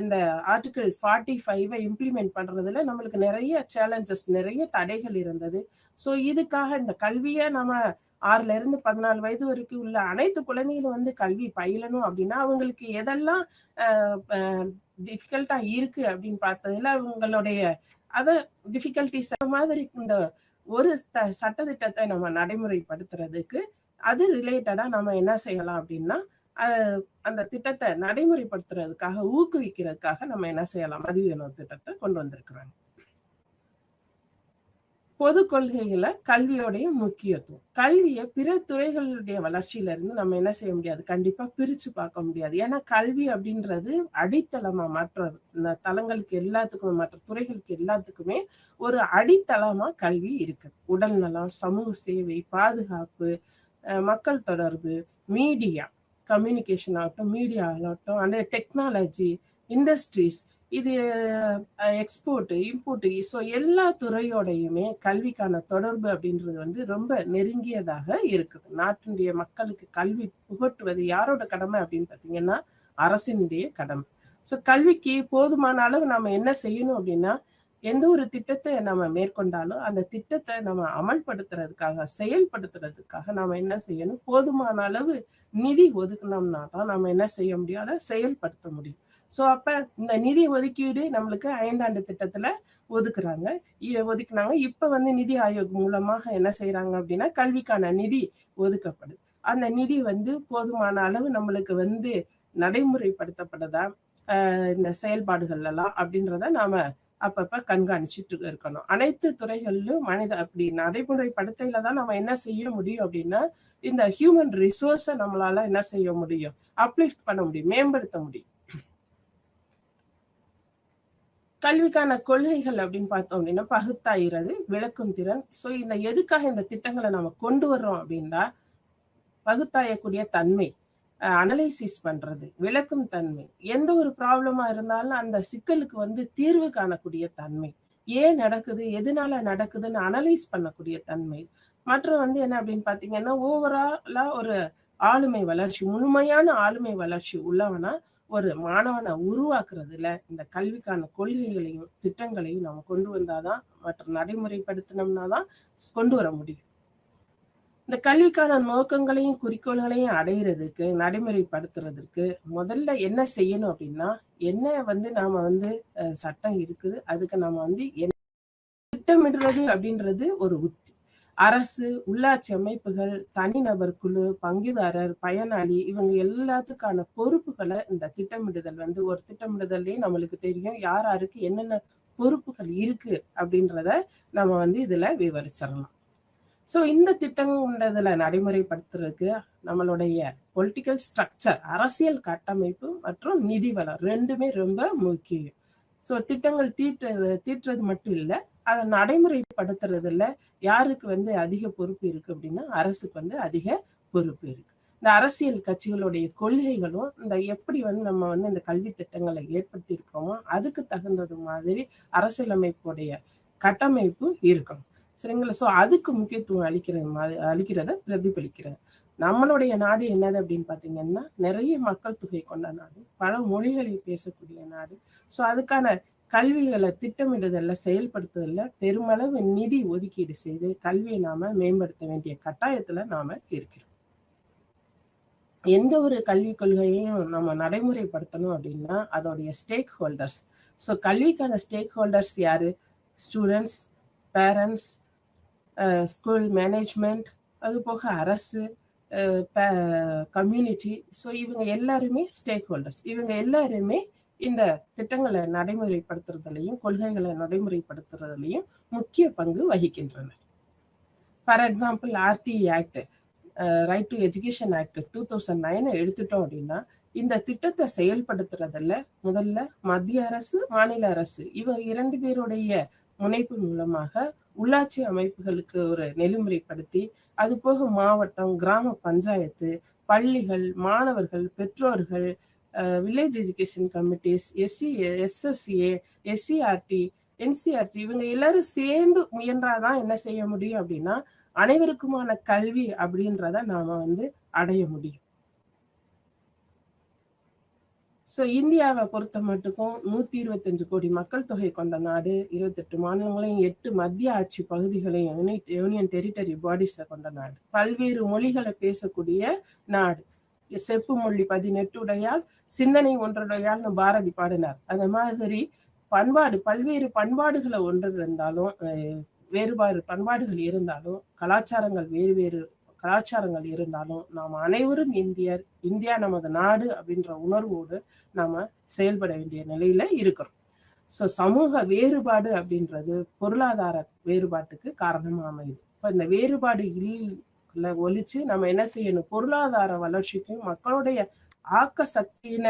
இந்த ஆர்டிகிள் 45 இம்ப்ளிமெண்ட் பண்றதுல நம்மளுக்கு நிறைய சேலஞ்சஸ், நிறைய தடைகள் இருந்தது. ஸோ இதுக்காக இந்த கல்வியை நம்ம 6ல இருந்து 14 வயது வரைக்கும் உள்ள அனைத்து குழந்தைகளும் வந்து கல்வி பயிலணும் அப்படின்னா அவங்களுக்கு எதெல்லாம் டிஃபிகல்ட்டா இருக்கு அப்படின்னு பார்த்ததுல அவங்களுடைய டிஃபிகல்டிஸ் மாதிரி இந்த ஒரு சட்டத்திட்டத்தை நம்ம நடைமுறைப்படுத்துறதுக்கு அது ரிலேட்டடா நம்ம என்ன செய்யலாம் அப்படின்னா அந்த திட்டத்தை நடைமுறைப்படுத்துறதுக்காக ஊக்குவிக்கிறதுக்காக நம்ம என்ன செய்யலாம், மதிய திட்டத்தை கொண்டு வந்திருக்கிறாங்க. பொது கொள்கைகளை கல்வியோடைய முக்கியத்துவம். கல்வியை பிற துறைகளுடைய வளர்ச்சியில இருந்து நம்ம என்ன செய்ய முடியாது, கண்டிப்பா பிரிச்சு பார்க்க முடியாது. ஏன்னா கல்வி அப்படின்றது அடித்தளமா மற்ற தளங்களுக்கு எல்லாத்துக்குமே, மற்ற துறைகளுக்கு எல்லாத்துக்குமே ஒரு அடித்தளமா கல்வி இருக்கு. உடல் நலம், சமூக சேவை, பாதுகாப்பு, மக்கள் தொடர்பு, மீடியா, கம்யூனிகேஷன் ஆகட்டும், மீடியா ஆகட்டும், அந்த டெக்னாலஜி, இண்டஸ்ட்ரீஸ், இது எக்ஸ்போர்ட், இம்போர்ட், ஸோ எல்லா துறையோடையுமே கல்விக்கான தொடர்பு அப்படின்றது வந்து ரொம்ப நெருங்கியதாக இருக்குது. நாட்டினுடைய மக்களுக்கு கல்வி புகட்டுவது யாரோட கடமை அப்படின்னு பார்த்தீங்கன்னா அரசினுடைய கடமை. ஸோ கல்விக்கு போதுமான அளவு நம்ம என்ன செய்யணும் அப்படின்னா, எந்த ஒரு திட்டத்தை நம்ம மேற்கொண்டாலும் அந்த திட்டத்தை நம்ம அமல்படுத்துறதுக்காக, செயல்படுத்துறதுக்காக நம்ம என்ன செய்யணும், போதுமான அளவு நிதி ஒதுக்கணும்னா தான் நம்ம என்ன செய்ய முடியும், அதை செயல்படுத்த முடியும். ஸோ அப்ப இந்த நிதி ஒதுக்கீடு நம்மளுக்கு 5ஆண்டு திட்டத்துல ஒதுக்குனாங்க. இப்ப வந்து நிதி ஆயோக் மூலமாக என்ன செய்யறாங்க அப்படின்னா கல்விக்கான நிதி ஒதுக்கப்படுது. அந்த நிதி வந்து போதுமான அளவு நம்மளுக்கு வந்து நடைமுறைப்படுத்தப்படுதா இந்த செயல்பாடுகள் எல்லாம் அப்படின்றத நாம அப்பப்ப கண்காணிச்சுட்டு இருக்கணும். அனைத்து துறைகளிலும் அப்படி நடைமுறைப்படுத்தையில தான் நம்ம என்ன செய்ய முடியும் அப்படின்னா இந்த ஹியூமன் ரிசோர்ஸை நம்மளால என்ன செய்ய முடியும், அப்லிஃப்ட் பண்ண முடியும், மேம்படுத்த முடியும். கல்விக்கான கொள்கைகள் அப்படின்னு பார்த்தோம் அப்படின்னா பகுத்தாயிறது, விளக்கும் திறன். ஸோ இந்த எதுக்காக இந்த திட்டங்களை நம்ம கொண்டு வர்றோம் அப்படின்னா பகுத்தாயக்கூடிய தன்மை, அனலைசிஸ் பண்றது, விளக்கும் தன்மை, எந்த ஒரு ப்ராப்ளமா இருந்தாலும் அந்த சிக்கலுக்கு வந்து தீர்வு காணக்கூடிய தன்மை, ஏன் நடக்குது, எதனால நடக்குதுன்னு அனலைஸ் பண்ணக்கூடிய தன்மை. மற்றும் வந்து என்ன அப்படின்னு பாத்தீங்கன்னா ஓவராலா ஒரு ஆளுமை வளர்ச்சி, முழுமையான ஆளுமை வளர்ச்சி உள்ளவனா ஒரு மாணவனை உருவாக்குறதுல இந்த கல்விக்கான கொள்கைகளையும் திட்டங்களையும் நம்ம கொண்டு வந்தாதான், மற்ற நடைமுறைப்படுத்தினோம்னா தான் கொண்டு வர முடியும். இந்த கல்விக்கான நோக்கங்களையும் குறிக்கோள்களையும் அடையிறதுக்கு, நடைமுறைப்படுத்துறதுக்கு முதல்ல என்ன செய்யணும் அப்படின்னா, என்ன வந்து நாம வந்து சட்டம் இருக்குது, அதுக்கு நம்ம வந்து திட்டமிடுறது அப்படின்றது ஒரு உத்தி. அரசு, உள்ளாட்சி அமைப்புகள், தனிநபர் குழு, பங்குதாரர், பயனாளி, இவங்க எல்லாத்துக்கான பொறுப்புகளை இந்த திட்டமிடுதல் வந்து ஒரு திட்டமிடுதல்லே நம்மளுக்கு தெரியும் யாருக்கு என்னென்ன பொறுப்புகள் இருக்கு அப்படின்றத நம்ம வந்து இதுல விவரிச்சிடலாம். ஸோ இந்த திட்டம்ன்றதுல நடைமுறைப்படுத்துறதுக்கு நம்மளுடைய பொலிட்டிக்கல் ஸ்ட்ரக்சர், அரசியல் கட்டமைப்பு மற்றும் நிதி வளம் ரெண்டுமே ரொம்ப முக்கியம். ஸோ திட்டங்கள் தீட்டுறது மட்டும் இல்லை, அதை நடைமுறைப்படுத்துறதுல யாருக்கு வந்து அதிக பொறுப்பு இருக்கு அப்படின்னா அரசுக்கு வந்து அதிக பொறுப்பு இருக்கு. இந்த அரசியல் கட்சிகளுடைய கொள்கைகளும் இந்த எப்படி வந்து நம்ம வந்து இந்த கல்வி திட்டங்களை ஏற்படுத்தி இருக்கிறோமோ அதுக்கு தகுந்தது மாதிரி அரசியலமைப்புடைய கட்டமைப்பு இருக்கணும், சரிங்களா? ஸோ அதுக்கு முக்கியத்துவம் அளிக்கிறத பிரதிபலிக்கிறது. நம்மளுடைய நாடு என்னது அப்படின்னு பார்த்தீங்கன்னா நிறைய மக்கள் தொகை கொண்ட நாடு, பல மொழிகளை பேசக்கூடிய நாடு. ஸோ அதுக்கான கல்விகளை திட்டமிடுதல்ல, செயல்படுத்துதல்ல பெருமளவு நிதி ஒதுக்கீடு செய்து கல்வியை நாம மேம்படுத்த வேண்டிய கட்டாயத்துல நாம இருக்கிறோம். எந்த ஒரு கல்விக் கொள்கையையும் நம்ம நடைமுறைப்படுத்தணும் அப்படின்னா அதோடைய ஸ்டேக் ஹோல்டர்ஸ், ஸோ கல்விக்கான ஸ்டேக் ஹோல்டர்ஸ் யாரு, ஸ்டூடெண்ட்ஸ், பேரண்ட்ஸ், ஸ்கூல் மேனேஜ்மெண்ட், அது போக அரசு, கம்யூனிட்டி. ஸோ இவங்க எல்லாருமே ஸ்டேக் ஹோல்டர்ஸ். இவங்க எல்லாருமே இந்த திட்டங்களை நடைமுறைப்படுத்துறதுலையும் கொள்கைகளை நடைமுறைப்படுத்துறதுலையும் முக்கிய பங்கு வகிக்கின்றனர். For example RTE act, right to education act 2009 எடுத்துட்டோம் அப்படின்னா இந்த திட்டத்தை செயல்படுத்துறதுல முதல்ல மத்திய அரசு, மாநில அரசு இவங்க 2 பேருடைய முனைப்பு மூலமாக உள்ளாட்சி அமைப்புகளுக்கு ஒரு நெறிமுறைப்படுத்தி, அது போக மாவட்டம், கிராம பஞ்சாயத்து, பள்ளிகள், மாணவர்கள், பெற்றோர்கள், village education committees, SSA, SCRT, NCERT இவங்க எல்லாரும் சேர்ந்து முயன்றாதான் என்ன செய்ய முடியும் அப்படின்னா அனைவருக்குமான கல்வி அப்படின்றத நாம வந்து அடைய முடியும். ஸோ இந்தியாவை பொறுத்த மட்டுக்கும் 125 கோடி மக்கள் தொகை கொண்ட நாடு, 28 மாநிலங்களையும் 8 மத்திய ஆட்சி பகுதிகளையும் யூனியன் டெரிட்டரி பாடிஸை கொண்ட நாடு, பல்வேறு மொழிகளை பேசக்கூடிய நாடு. செப்பு மொழி 18 உடையால் சிந்தனை ஒன்றுடையால்னு பாரதி பாடினார். அந்த மாதிரி பண்பாடு, பல்வேறு பண்பாடுகளை ஒன்று இருந்தாலும், வேறுபாடு பண்பாடுகள் இருந்தாலும், கலாச்சாரங்கள் வேறு வேறு கலாச்சாரங்கள் இருந்தாலும், நாம் அனைவரும் இந்தியர், இந்தியா நமது நாடு அப்படின்ற உணர்வோடு நாம செயல்பட வேண்டிய நிலையில இருக்கிறோம். ஸோ சமூக வேறுபாடு அப்படின்றது பொருளாதார வேறுபாட்டுக்கு காரணமா அமையுது. இப்போ இந்த வேறுபாடு ஒழிச்சு நம்ம என்ன செய்யணும், பொருளாதார வளர்ச்சிக்கும் மக்களுடைய ஆக்க சக்தியின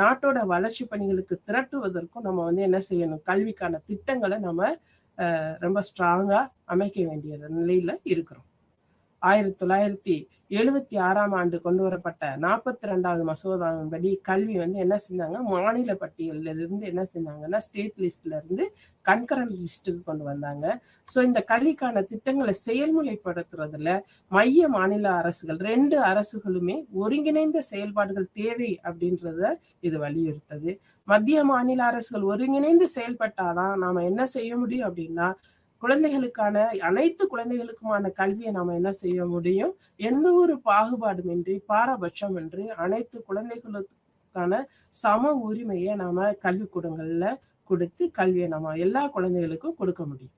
நாட்டோட வளர்ச்சி பணிகளுக்கு திரட்டுவதற்கும் நம்ம வந்து என்ன செய்யணும், கல்விக்கான திட்டங்களை நம்ம ரொம்ப ஸ்ட்ராங்கா அமைக்க வேண்டிய நிலையில இருக்கிறோம். 1976ஆம் ஆண்டு கொண்டு வரப்பட்ட 42வது மசோதாவின்படி கல்வி வந்து என்ன செஞ்சாங்க, மாநில பட்டியலில் இருந்து என்ன செஞ்சாங்கன்னா ஸ்டேட் லிஸ்ட்ல இருந்து கன்கரண்ட் லிஸ்ட்டுக்கு கொண்டு வந்தாங்க. ஸோ இந்த கல்விக்கான திட்டங்களை செயல்முறைப்படுத்துறதுல மைய மாநில அரசுகள் 2 அரசுகளுமே ஒருங்கிணைந்த செயல்பாடுகள் தேவை அப்படின்றத இது வலியுறுத்தது. மத்திய மாநில அரசுகள் ஒருங்கிணைந்து செயல்பட்டாதான் நாம என்ன செய்ய முடியும் அப்படின்னா குழந்தைகளுக்கான அனைத்து குழந்தைகளுக்குமான கல்வியை நாம என்ன செய்ய முடியும், எந்த ஒரு பாகுபாடுமின்றி பாரபட்சமின்றி அனைத்து குழந்தைகளுக்கான சம உரிமையை நாம கல்விக்கூடங்கள்ல கொடுத்து கல்வியை நம்ம எல்லா குழந்தைகளுக்கும் கொடுக்க முடியும்.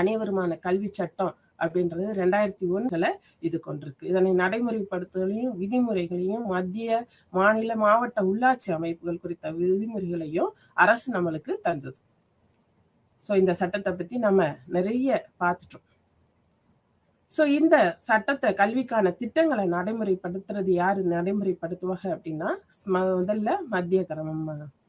அனைவருமான கல்வி சட்டம் அப்படின்றது 2001 இது கொண்டிருக்கு. இதனை நடைமுறைப்படுத்துவதையும் விதிமுறைகளையும் மத்திய, மாநில, மாவட்ட உள்ளாட்சி அமைப்புகள் குறித்த விதிமுறைகளையும் அரசு நம்மளுக்கு தந்தது. ஸோ இந்த சட்டத்தை பத்தி நம்ம நிறைய பார்த்துட்டோம். ஸோ இந்த சட்டத்தை, கல்விக்கான திட்டங்களை நடைமுறைப்படுத்துறது யாரு நடைமுறைப்படுத்துவாங்க அப்படின்னா முதல்ல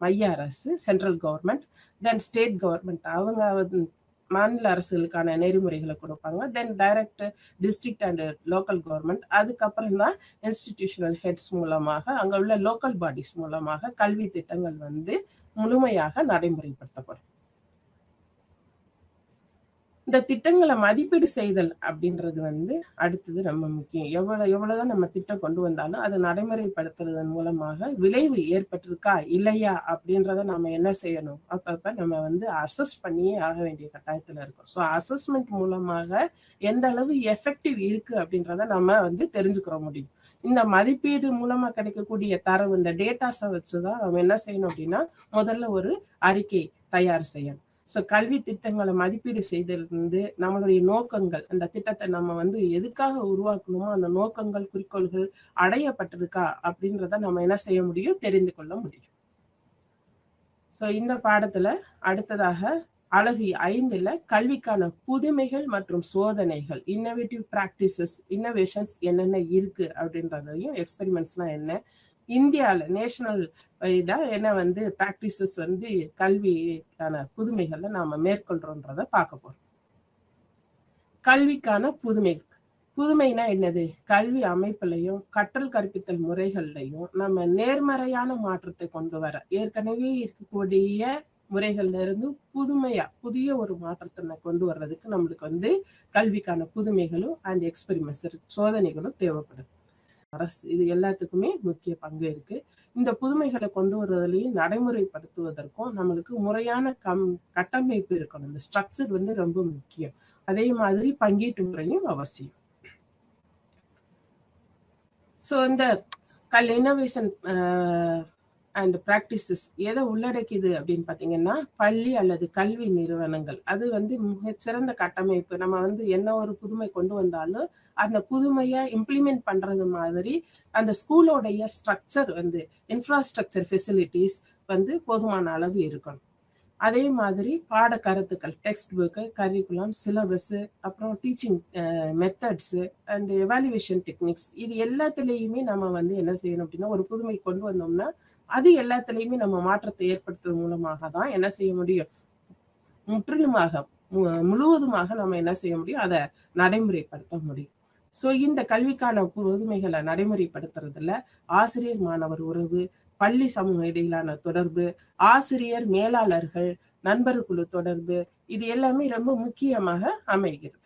மைய அரசு, central government, then state government, அவங்க மாநில அரசுகளுக்கான நெறிமுறைகளை கொடுப்பாங்க. Then direct district and local government, அதுக்கப்புறம் தான் இன்ஸ்டிடியூஷனல் ஹெட்ஸ் மூலமாக, அங்க உள்ள லோக்கல் பாடிஸ் மூலமாக கல்வி திட்டங்கள் வந்து முழுமையாக நடைமுறைப்படுத்தப்படும். இந்த திட்டங்களை மதிப்பீடு செய்தல் அப்படின்றது வந்து அடுத்தது ரொம்ப முக்கியம். எவ்வளவுதான் நம்ம திட்டம் கொண்டு வந்தாலும் அது நடைமுறைப்படுத்துறதன் மூலமாக விளைவு ஏற்பட்டிருக்கா இல்லையா அப்படின்றத நம்ம என்ன செய்யணும், அப்பப்ப நம்ம வந்து அசஸ் பண்ணியே ஆக வேண்டிய கட்டாயத்துல இருக்கோம். ஸோ அசஸ்மெண்ட் மூலமாக எந்த அளவு எஃபெக்டிவ் இருக்கு அப்படின்றத நம்ம வந்து தெரிஞ்சுக்கிற முடியும். இந்த மதிப்பீடு மூலமா கிடைக்கக்கூடிய தரவு, இந்த டேட்டாஸை வச்சுதான் நம்ம என்ன செய்யணும் அப்படின்னா முதல்ல ஒரு அறிக்கை தயார் செய்யணும். ஸோ கல்வி திட்டங்களை மதிப்பீடு செய்திருந்து நம்மளுடைய நோக்கங்கள், அந்த திட்டத்தை நம்ம வந்து எதுக்காக உருவாக்கணுமோ அந்த நோக்கங்கள், குறிக்கோள்கள் அடையப்பட்டிருக்கா அப்படின்றத நம்ம என்ன செய்ய முடியும், தெரிந்து கொள்ள முடியும். ஸோ இந்த பாடத்துல அடுத்ததாக அலகு 5 கல்விக்கான புதுமைகள் மற்றும் சோதனைகள், இன்னோவேட்டிவ் பிராக்டிசஸ், இன்னோவேஷன்ஸ் என்னென்ன இருக்கு அப்படின்றதையும், எக்ஸ்பெரிமெண்ட்ஸ்லாம் என்ன, இந்தியாவில் நேஷனல் என்ன வந்து பிராக்டிசஸ் வந்து கல்விக்கான புதுமைகளை நாம மேற்கொள்றோன்றத பார்க்க போறோம். கல்விக்கான புதுமைனா என்னது, கல்வி அமைப்புலையும் கற்றல் கற்பித்தல் முறைகள்லையும் நம்ம நேர்மறையான மாற்றத்தை கொண்டு வர, ஏற்கனவே இருக்கக்கூடிய முறைகள்ல இருந்து புதிய ஒரு மாற்றத்தை கொண்டு வர்றதுக்கு நம்மளுக்கு வந்து கல்விக்கான புதுமைகளும் அண்ட் எக்ஸ்பெரிமெண்ட்ஸ், சோதனைகளும் தேவைப்படுது. அரசு இது எல்லாத்துக்குமே முக்கிய பங்கு இருக்கு. இந்த புதுமைகளை கொண்டு வருவதிலையும் நடைமுறைப்படுத்துவதற்கும் நம்மளுக்கு முறையான கட்டமைப்பு இருக்கணும். இந்த ஸ்ட்ரக்சர் வந்து ரொம்ப முக்கியம். அதே மாதிரி பங்கீட்டு முறையும் அவசியம். ஸோ இந்த இன்னோவேஷன் அண்ட் பிராக்டிசஸ் எதை உள்ளடக்கிது அப்படின்னு பார்த்தீங்கன்னா பள்ளி அல்லது கல்வி நிறுவனங்கள், அது வந்து மிகச்சிறந்த கட்டமைப்பு. நம்ம வந்து என்ன ஒரு புதுமை கொண்டு வந்தாலும் அந்த புதுமையை இம்ப்ளிமெண்ட் பண்றது மாதிரி அந்த ஸ்கூலோடைய ஸ்ட்ரக்சர் வந்து இன்ஃப்ராஸ்ட்ரக்சர் ஃபெசிலிட்டிஸ் வந்து போதுமான அளவு இருக்கணும். அதே மாதிரி பாட கருத்துக்கள், டெக்ஸ்ட் புக்கு, கரிக்குலம், சிலபஸ், அப்புறம் teaching methods and evaluation techniques, இது எல்லாத்துலேயுமே நம்ம வந்து என்ன செய்யணும் அப்படின்னா ஒரு புதுமை கொண்டு வந்தோம்னா அது எல்லாத்துலேயுமே நம்ம மாற்றத்தை ஏற்படுத்துறது மூலமாக தான் என்ன செய்ய முடியும், முற்றிலுமாக முழுவதுமாக நம்ம என்ன செய்ய முடியும், அதை நடைமுறைப்படுத்த முடியும். ஸோ இந்த கல்விக்கான புதுமைகளை நடைமுறைப்படுத்துறதுல ஆசிரியர் மாணவர் உறவு, பள்ளி சமூக இடையிலான தொடர்பு, ஆசிரியர் மேலாளர்கள், நண்பர் குழு தொடர்பு, இது எல்லாமே ரொம்ப முக்கியமாக அமைகிறது.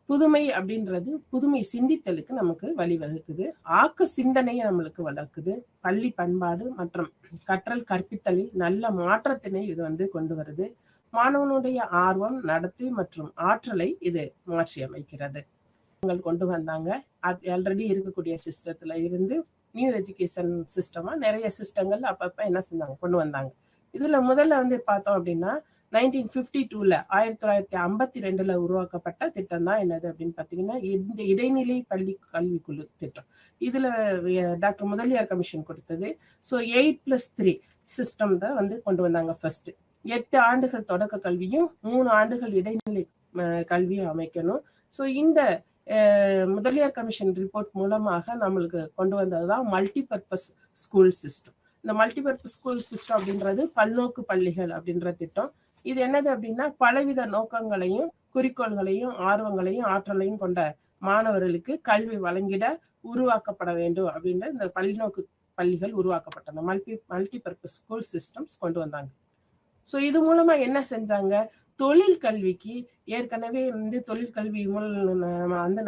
புதுமை அப்படின்றது புதுமை சிந்தித்தலுக்கு நமக்கு வழிவகுக்குது, ஆக்க சிந்தனையை நம்மளுக்கு வளர்க்குது, பள்ளி பண்பாடு மற்றும் கற்றல் கற்பித்தலில் நல்ல மாற்றத்தினை இது கொண்டு வருது, மாணவனுடைய ஆர்வம், நடத்தை மற்றும் ஆற்றலை இது மாற்றி அமைக்கிறது. கொண்டு வந்தாங்க. ஆல்ரெடி இருக்கக்கூடிய சிஸ்டத்துல இருந்து நியூ எஜுகேஷன் சிஸ்டமா நிறைய சிஸ்டங்கள் அப்பப்ப என்ன செஞ்சாங்க, கொண்டு வந்தாங்க. இதுல முதல்ல பார்த்தோம் அப்படின்னா 1952ல 1952ல உருவாக்கப்பட்ட திட்டம் தான் என்னது அப்படின்னு பாத்தீங்கன்னா இந்த இடைநிலை பள்ளி கல்விக்குழு திட்டம். இதுல டாக்டர் முதலியார் கமிஷன் கொடுத்தது. ஸோ 8+3 சிஸ்டம் தான் கொண்டு வந்தாங்க. ஃபர்ஸ்ட் 8 ஆண்டுகள் தொடக்க கல்வியும் 3 ஆண்டுகள் இடைநிலை கல்வியும் அமைக்கணும். ஸோ இந்த முதலியார் கமிஷன் ரிப்போர்ட் மூலமாக நம்மளுக்கு கொண்டு வந்ததுதான் மல்டிபர்பஸ் ஸ்கூல் சிஸ்டம். இந்த மல்டிபர்பஸ் ஸ்கூல் சிஸ்டம் அப்படின்றது பல்நோக்கு பள்ளிகள் அப்படின்ற திட்டம். இது என்னது அப்படின்னா பலவித நோக்கங்களையும் குறிக்கோள்களையும் ஆர்வங்களையும் ஆற்றலையும் கொண்ட மாணவர்களுக்கு கல்வி வழங்கிட உருவாக்கப்பட வேண்டும் அப்படின்ற இந்த பல்நோக்கு பள்ளிகள் உருவாக்கப்பட்டன. மல்டிபர்பஸ் ஸ்கூல் சிஸ்டம்ஸ் கொண்டு வந்தாங்க. ஸோ இது மூலமா என்ன செஞ்சாங்க, தொழில் கல்விக்கு ஏற்கனவே தொழிற்கல்வி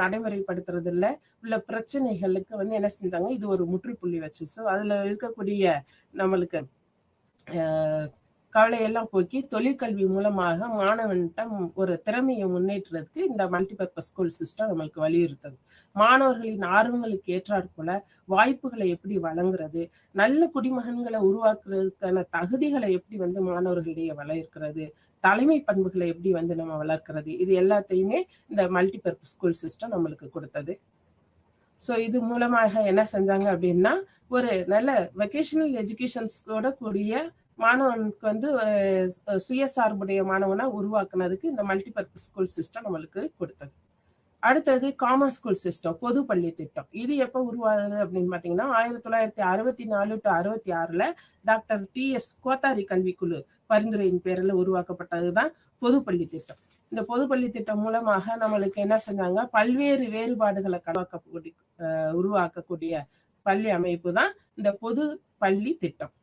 நடைமுறைப்படுத்துறதுல உள்ள பிரச்சனைகளுக்கு என்ன செஞ்சாங்க, இது ஒரு முற்றுப்புள்ளி வச்சு. ஸோ அதுல இருக்கக்கூடிய நம்மளுக்கு கவலையெல்லாம் போக்கி தொழிற்கல்வி மூலமாக மாணவன்கிட்ட ஒரு திறமையை முன்னேற்றுறதுக்கு இந்த மல்டிபர்பஸ் ஸ்கூல் சிஸ்டம் நம்மளுக்கு வலியுறுத்தது. மாணவர்களின் ஆர்வங்களுக்கு ஏற்றாற்போல வாய்ப்புகளை எப்படி வழங்குறது, நல்ல குடிமகன்களை உருவாக்குறதுக்கான தகுதிகளை எப்படி மாணவர்களிடையே வளர்க்கிறது, தலைமை பண்புகளை எப்படி நம்ம வளர்க்கிறது, இது எல்லாத்தையுமே இந்த மல்டிபர்பஸ் ஸ்கூல் சிஸ்டம் நம்மளுக்கு கொடுத்தது. ஸோ இது மூலமாக என்ன செஞ்சாங்க அப்படின்னா ஒரு நல்ல வெகேஷனல் எஜுகேஷன்ஸோட கூடிய மாணவனுக்கு சுயசார்புடைய மாணவனா உருவாக்குனதுக்கு இந்த மல்டிபர்பஸ் ஸ்கூல் சிஸ்டம் நம்மளுக்கு கொடுத்தது. அடுத்தது காமன் ஸ்கூல் சிஸ்டம், பொது பள்ளி திட்டம். இது எப்ப உருவாகுது அப்படின்னு பாத்தீங்கன்னா 1964 to 66ல டாக்டர் TS கோத்தாரி கல்விக்குழு பரிந்துரையின் பேரில் உருவாக்கப்பட்டதுதான் பொது பள்ளி திட்டம். இந்த பொது பள்ளி திட்டம் மூலமாக நம்மளுக்கு என்ன செஞ்சாங்க, பல்வேறு வேறுபாடுகளை உருவாக்கக்கூடிய பள்ளி அமைப்பு தான் இந்த பொது பள்ளி திட்டம்.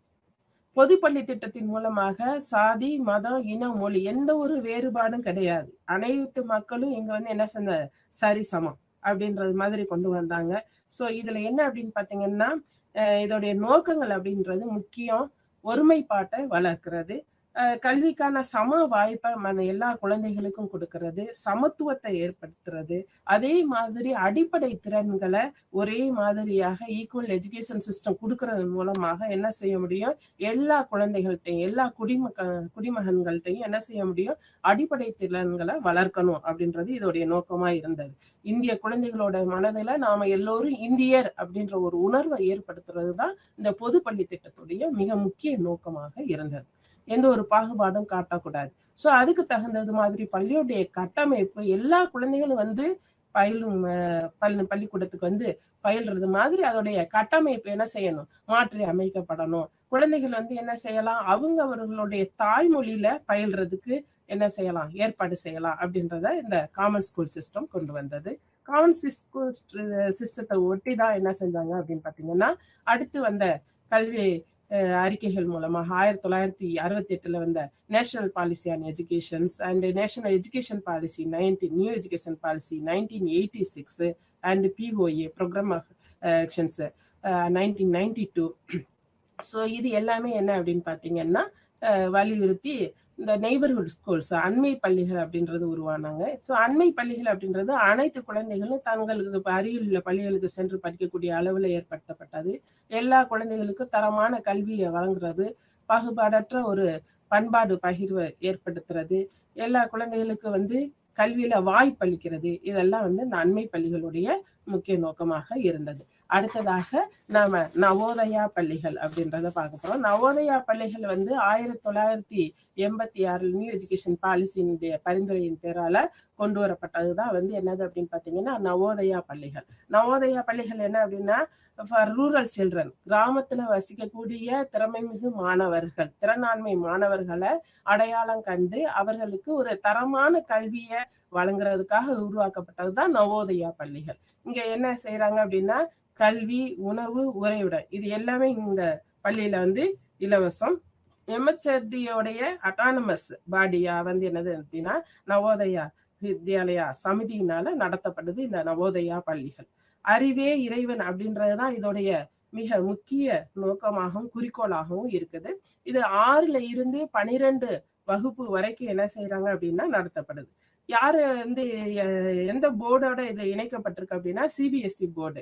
பொது பள்ளி திட்டத்தின் மூலமாக சாதி, மதம், இன, மொழி எந்த ஒரு வேறுபாடும் கிடையாது. அனைத்து மக்களும் இங்க என்ன செஞ்ச சரி சமம் அப்படின்றது மாதிரி கொண்டு வந்தாங்க. ஸோ இதுல என்ன அப்படின்னு பாத்தீங்கன்னா இதோடைய நோக்கங்கள் அப்படின்றது முக்கியம், ஒருமைப்பாட்டை வளர்க்கிறது, கல்விக்கான சம வாய்ப்பை எல்லா குழந்தைகளுக்கும் கொடுக்கறது, சமத்துவத்தை ஏற்படுத்துறது, அதே மாதிரி அடிப்படை திறன்களை ஒரே மாதிரியாக ஈக்குவல் எஜுகேஷன் சிஸ்டம் கொடுக்கறது மூலமாக என்ன செய்ய முடியும், எல்லா குழந்தைகள்கிட்டையும் எல்லா குடிமகன்கள்கிட்டையும் என்ன செய்ய முடியும், அடிப்படை திறன்களை வளர்க்கணும் அப்படின்றது இதோடைய நோக்கமா இருந்தது. இந்திய குழந்தைகளோட மனதில நாம எல்லோரும் இந்தியர் அப்படின்ற ஒரு உணர்வை ஏற்படுத்துறது தான் இந்த பொது பள்ளி திட்டத்துடைய மிக முக்கிய நோக்கமாக இருந்தது. எந்த ஒரு பாகுபாடும் காட்டக்கூடாது. ஸோ அதுக்கு தகுந்தது மாதிரி பள்ளியுடைய கட்டமைப்பு எல்லா குழந்தைகளும் பயிலும் பள்ளிக்கூடத்துக்கு பயில்றது மாதிரி அதோடைய கட்டமைப்பு என்ன செய்யணும், மாற்றி அமைக்கப்படணும். குழந்தைகள் என்ன செய்யலாம், அவர்களுடைய தாய்மொழியில பயில்றதுக்கு என்ன செய்யலாம், ஏற்பாடு செய்யலாம் அப்படின்றத இந்த காமன் ஸ்கூல் சிஸ்டம் கொண்டு வந்தது. காமன் ஸ்கூல் சிஸ்டத்தை ஒட்டி தான் என்ன செஞ்சாங்க அப்படின்னு பாத்தீங்கன்னா அடுத்து வந்த கல்வி அறிக்கைகள் மூலமாக 1968ல வந்த national policy on educations and national education policy 19 new education policy 1986 and POA programme of actions 1992. So இது எல்லாமே என்ன அப்படின்னு பார்த்தீங்கன்னா வலியுறுத்தி இந்த நெய்பர்ஹுட் ஸ்கூல்ஸ், அண்மை பள்ளிகள் அப்படின்றது உருவானாங்க. ஸோ அண்மை பள்ளிகள் அப்படின்றது அனைத்து குழந்தைகளும் தங்களுக்கு அருகில் உள்ள பள்ளிகளுக்கு சென்று படிக்கக்கூடிய அளவில் ஏற்படுத்தப்பட்டது. எல்லா குழந்தைகளுக்கும் தரமான கல்வியை வழங்குறது, பாகுபாடற்ற ஒரு பண்பாடு பகிர்வை ஏற்படுத்துறது, எல்லா குழந்தைகளுக்கு கல்வியில வாய்ப்பளிக்கிறது, இதெல்லாம் இந்த அண்மை பள்ளிகளுடைய முக்கிய நோக்கமாக இருந்தது. அடுத்ததாக நாம நவோதயா பள்ளிகள் அப்படின்றத பார்க்க போறோம். நவோதயா பள்ளிகள் வந்து 1986 நியூ எஜுகேஷன் பாலிசியினுடைய பரிந்துரையின் பேரால கொண்டு வரப்பட்டதுதான் வந்து என்னது அப்படின்னு பாத்தீங்கன்னா நவோதயா பள்ளிகள். நவோதயா பள்ளிகள் என்ன அப்படின்னா ரூரல் சில்ட்ரன், கிராமத்துல வசிக்கக்கூடிய திறமை மிகு மாணவர்கள், திறனாண்மை மாணவர்களை அடையாளம் கண்டு அவர்களுக்கு ஒரு தரமான கல்வியை வழங்குறதுக்காக உருவாக்கப்பட்டதுதான் நவோதயா பள்ளிகள். இங்க என்ன செய்யறாங்க அப்படின்னா கல்வி, உணவு, உறைவிடம் இது எல்லாமே இந்த பள்ளியில வந்து இலவசம். எம்எச்ஆர்டியோடைய அட்டானமஸ் பாடியா வந்து என்னது அப்படின்னா நவோதயா வித்யாலயா சமிதியினால நடத்தப்படுது இந்த நவோதயா பள்ளிகள். அறிவே இறைவன் அப்படின்றதுதான் இதோடைய மிக முக்கிய நோக்கமாகவும் குறிக்கோளாகவும் இருக்குது. இது 6ல இருந்து 12 வகுப்பு வரைக்கும் என்ன செய்யறாங்க அப்படின்னா நடத்தப்படுது. யாரு வந்து எந்த போர்டோட இது இணைக்கப்பட்டிருக்கு அப்படின்னா சிபிஎஸ்இ போர்டு,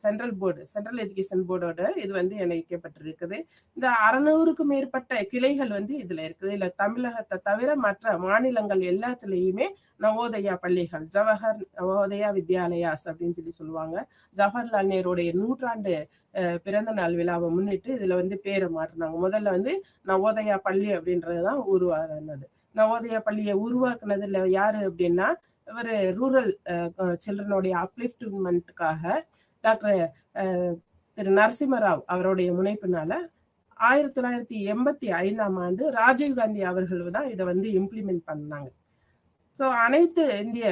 சென்ட்ரல் எஜுகேஷன் போர்டோட இது வந்து இணைக்கப்பட்டிருக்குது. இந்த 600க்கும் மேற்பட்ட கிளைகள் வந்து இதுல இருக்குது. இல்ல தமிழகத்தை தவிர மற்ற மாநிலங்கள் எல்லாத்துலயுமே நவோதயா பள்ளிகள், ஜவஹர் நவோதயா வித்யாலயாஸ் அப்படின்னு சொல்லி சொல்லுவாங்க. ஜவஹர்லால் நேருடைய 100ஆண்டு பிறந்த நாள் விழாவை முன்னிட்டு இதுல வந்து பேரை மாற்றினாங்க. முதல்ல வந்து நவோதயா பள்ளி அப்படின்றதுதான் உருவானது. நவோதயா பள்ளியை உருவாக்குனதுல யாரு அப்படின்னா இவர் ரூரல் சில்ட்ரனுடைய அப்லிஃப்ட்மெண்ட்டுக்காக டாக்டர் திரு நரசிம்மராவ் அவருடைய முனைப்பினால 1985 ராஜீவ்காந்தி அவர்கள் தான் இதை வந்து இம்ப்ளிமெண்ட் பண்ணாங்க. ஸோ அனைத்து இந்திய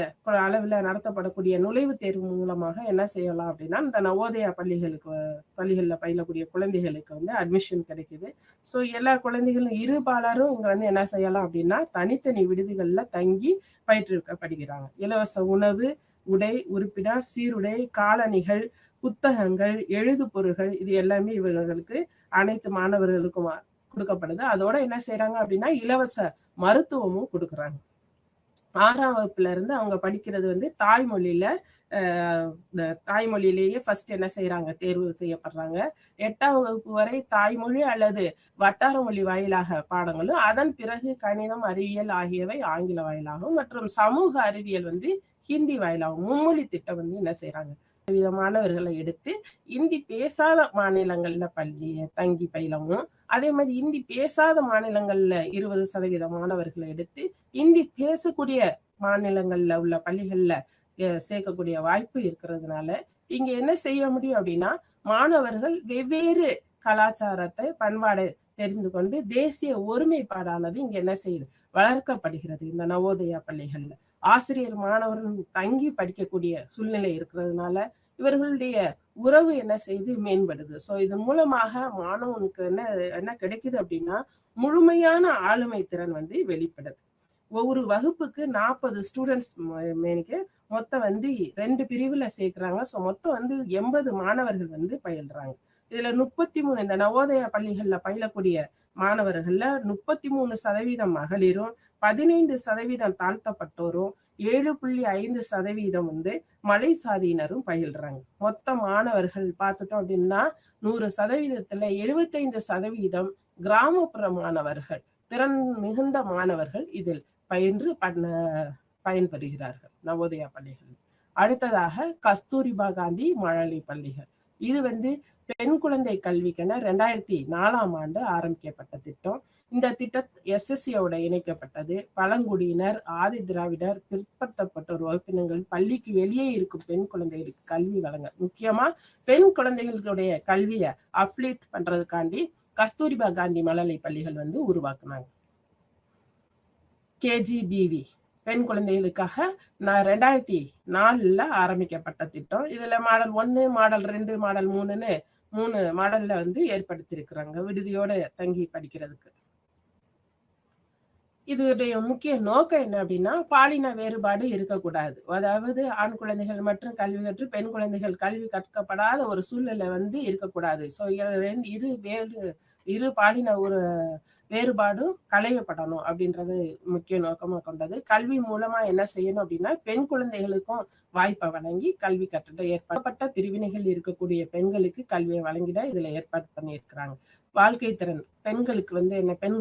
அளவில் நடத்தப்படக்கூடிய நுழைவுத் தேர்வு மூலமாக என்ன செய்யலாம் அப்படின்னா இந்த நவோதயா பள்ளிகளில் பயிலக்கூடிய குழந்தைகளுக்கு வந்து அட்மிஷன் கிடைக்குது. ஸோ எல்லா குழந்தைகளும் இருபாலரும் இங்கே வந்து என்ன செய்யலாம் அப்படின்னா தனித்தனி விடுதிகளில் தங்கி பயிற்றுவிக்கப்படுகிறாங்க. இலவச உணவு, உடை, உறுப்பினர், சீருடை, காலணிகள், புத்தகங்கள், எழுது பொருள்கள் இது எல்லாமே இவர்களுக்கு அனைத்து மாணவர்களுக்கும் கொடுக்கப்படுது. அதோட என்ன செய்யறாங்க அப்படின்னா இலவச மருத்துவமும் கொடுக்குறாங்க. 6ஆம் வகுப்புல இருந்து அவங்க படிக்கிறது வந்து தாய்மொழியிலேயே ஃபர்ஸ்ட் என்ன செய்யறாங்க தேர்வு செய்யப்படுறாங்க. 8ஆம் வகுப்பு வரை தாய்மொழி அல்லது வட்டார மொழி வாயிலாக பாடங்களும், அதன் பிறகு கணிதம், அறிவியல் ஆகியவை ஆங்கில வாயிலாகவும் மற்றும் சமூக அறிவியல் வந்து ஹிந்தி வாயிலாகவும் மும்மொழி திட்டம் வந்து என்ன செய்யறாங்க மாணவர்களை எடுத்து இந்தி பேசாத மாநிலங்கள்ல பள்ளியை தங்கி பயிலவும், அதே மாதிரி இந்தி பேசாத மாநிலங்கள்ல 20% மாணவர்களை எடுத்து இந்தி பேசக்கூடிய மாநிலங்கள்ல உள்ள பள்ளிகள்ல சேர்க்கக்கூடிய வாய்ப்பு இருக்கிறதுனால இங்க என்ன செய்ய முடியும் அப்படின்னா மாணவர்கள் வெவ்வேறு கலாச்சாரத்தை, பண்பாடை தெரிந்து கொண்டு தேசிய ஒருமைப்பாடானது இங்க என்ன செய்யுது வளர்க்கப்படுகிறது. இந்த நவோதயா பள்ளிகள்ல ஆசிரியர் மாணவர்கள் தங்கி படிக்கக்கூடிய சூழ்நிலை இருக்கிறதுனால இவர்களுடைய உறவு என்ன செய்து மேம்படுது. ஸோ இதன் மூலமாக மாணவனுக்கு என்ன கிடைக்குது அப்படின்னா முழுமையான ஆளுமை திறன் வந்து வெளிப்படுது. ஒவ்வொரு வகுப்புக்கு 40 ஸ்டூடெண்ட்ஸ் மொத்தம் வந்து 2 பிரிவுல சேர்க்கிறாங்க. ஸோ மொத்தம் வந்து 80 மாணவர்கள் வந்து பயில்றாங்க. இதுல 33 இந்த நவோதயா பள்ளிகள்ல பயிலக்கூடிய மாணவர்கள்ல 33% மகளிரும், 15% தாழ்த்தப்பட்டோரும், 7.5% வந்து மலை சாதியினரும் பயில்றாங்க. மொத்த மாணவர்கள் பார்த்துட்டோம் அப்படின்னா 100%த்துல 75% கிராமப்புற மாணவர்கள், திறன் மிகுந்த மாணவர்கள் இதில் பயன்பெறுகிறார்கள் நவோதயா பள்ளிகள். அடுத்ததாக கஸ்தூரிபா காந்தி மழலை பள்ளிகள். இது வந்து பெண் குழந்தை கல்விக்கென 2004ஆம் ஆண்டு ஆரம்பிக்கப்பட்ட திட்டம். இந்த திட்டம் SSCயோட இணைக்கப்பட்டது. பழங்குடியினர், ஆதி திராவிடர், பிற்படுத்தப்பட்டோர் வகுப்பினர்கள், பள்ளிக்கு வெளியே இருக்கும் பெண் குழந்தைகளுக்கு கல்வி வழங்க, முக்கியமா பெண் குழந்தைகளுடைய கல்வியை அப்லிஃப்ட் பண்றதுக்காண்டி கஸ்தூரிபா காந்தி மழலை பள்ளிகள் வந்து உருவாக்குனாங்க. KGBV பெண் குழந்தைகளுக்காக 2004 ஆரம்பிக்கப்பட்ட திட்டம். இதுல மாடல் 1, மாடல் 2, மாடல் 3ன்னு 3 மாடல்ல வந்து ஏற்படுத்தியிருக்கிறாங்க விடுதியோட தங்கி படிக்கிறதுக்கு. இதோடைய முக்கிய நோக்கம் என்ன அப்படின்னா பாலின வேறுபாடு இருக்கக்கூடாது. அதாவது ஆண் குழந்தைகள் மற்றும் கல்வி கற்று பெண் குழந்தைகள் கல்வி கற்கப்படாத ஒரு சூழ்நிலை வந்து இருக்கக்கூடாது. ஸோ இரு பாலின ஒரு வேறுபாடும் களையப்படணும் அப்படின்றது முக்கிய நோக்கமா கொண்டது. கல்வி மூலமா என்ன செய்யணும் அப்படின்னா பெண் குழந்தைகளுக்கும் வாய்ப்பை வழங்கி கல்வி கட்டட ஏற்பட்ட பிரிவினைகள் இருக்கக்கூடிய பெண்களுக்கு கல்வியை வழங்கிட இதுல ஏற்பாடு பண்ணியிருக்கிறாங்க. வாழ்க்கை திறன் பெண்களுக்கு என்ன பெண்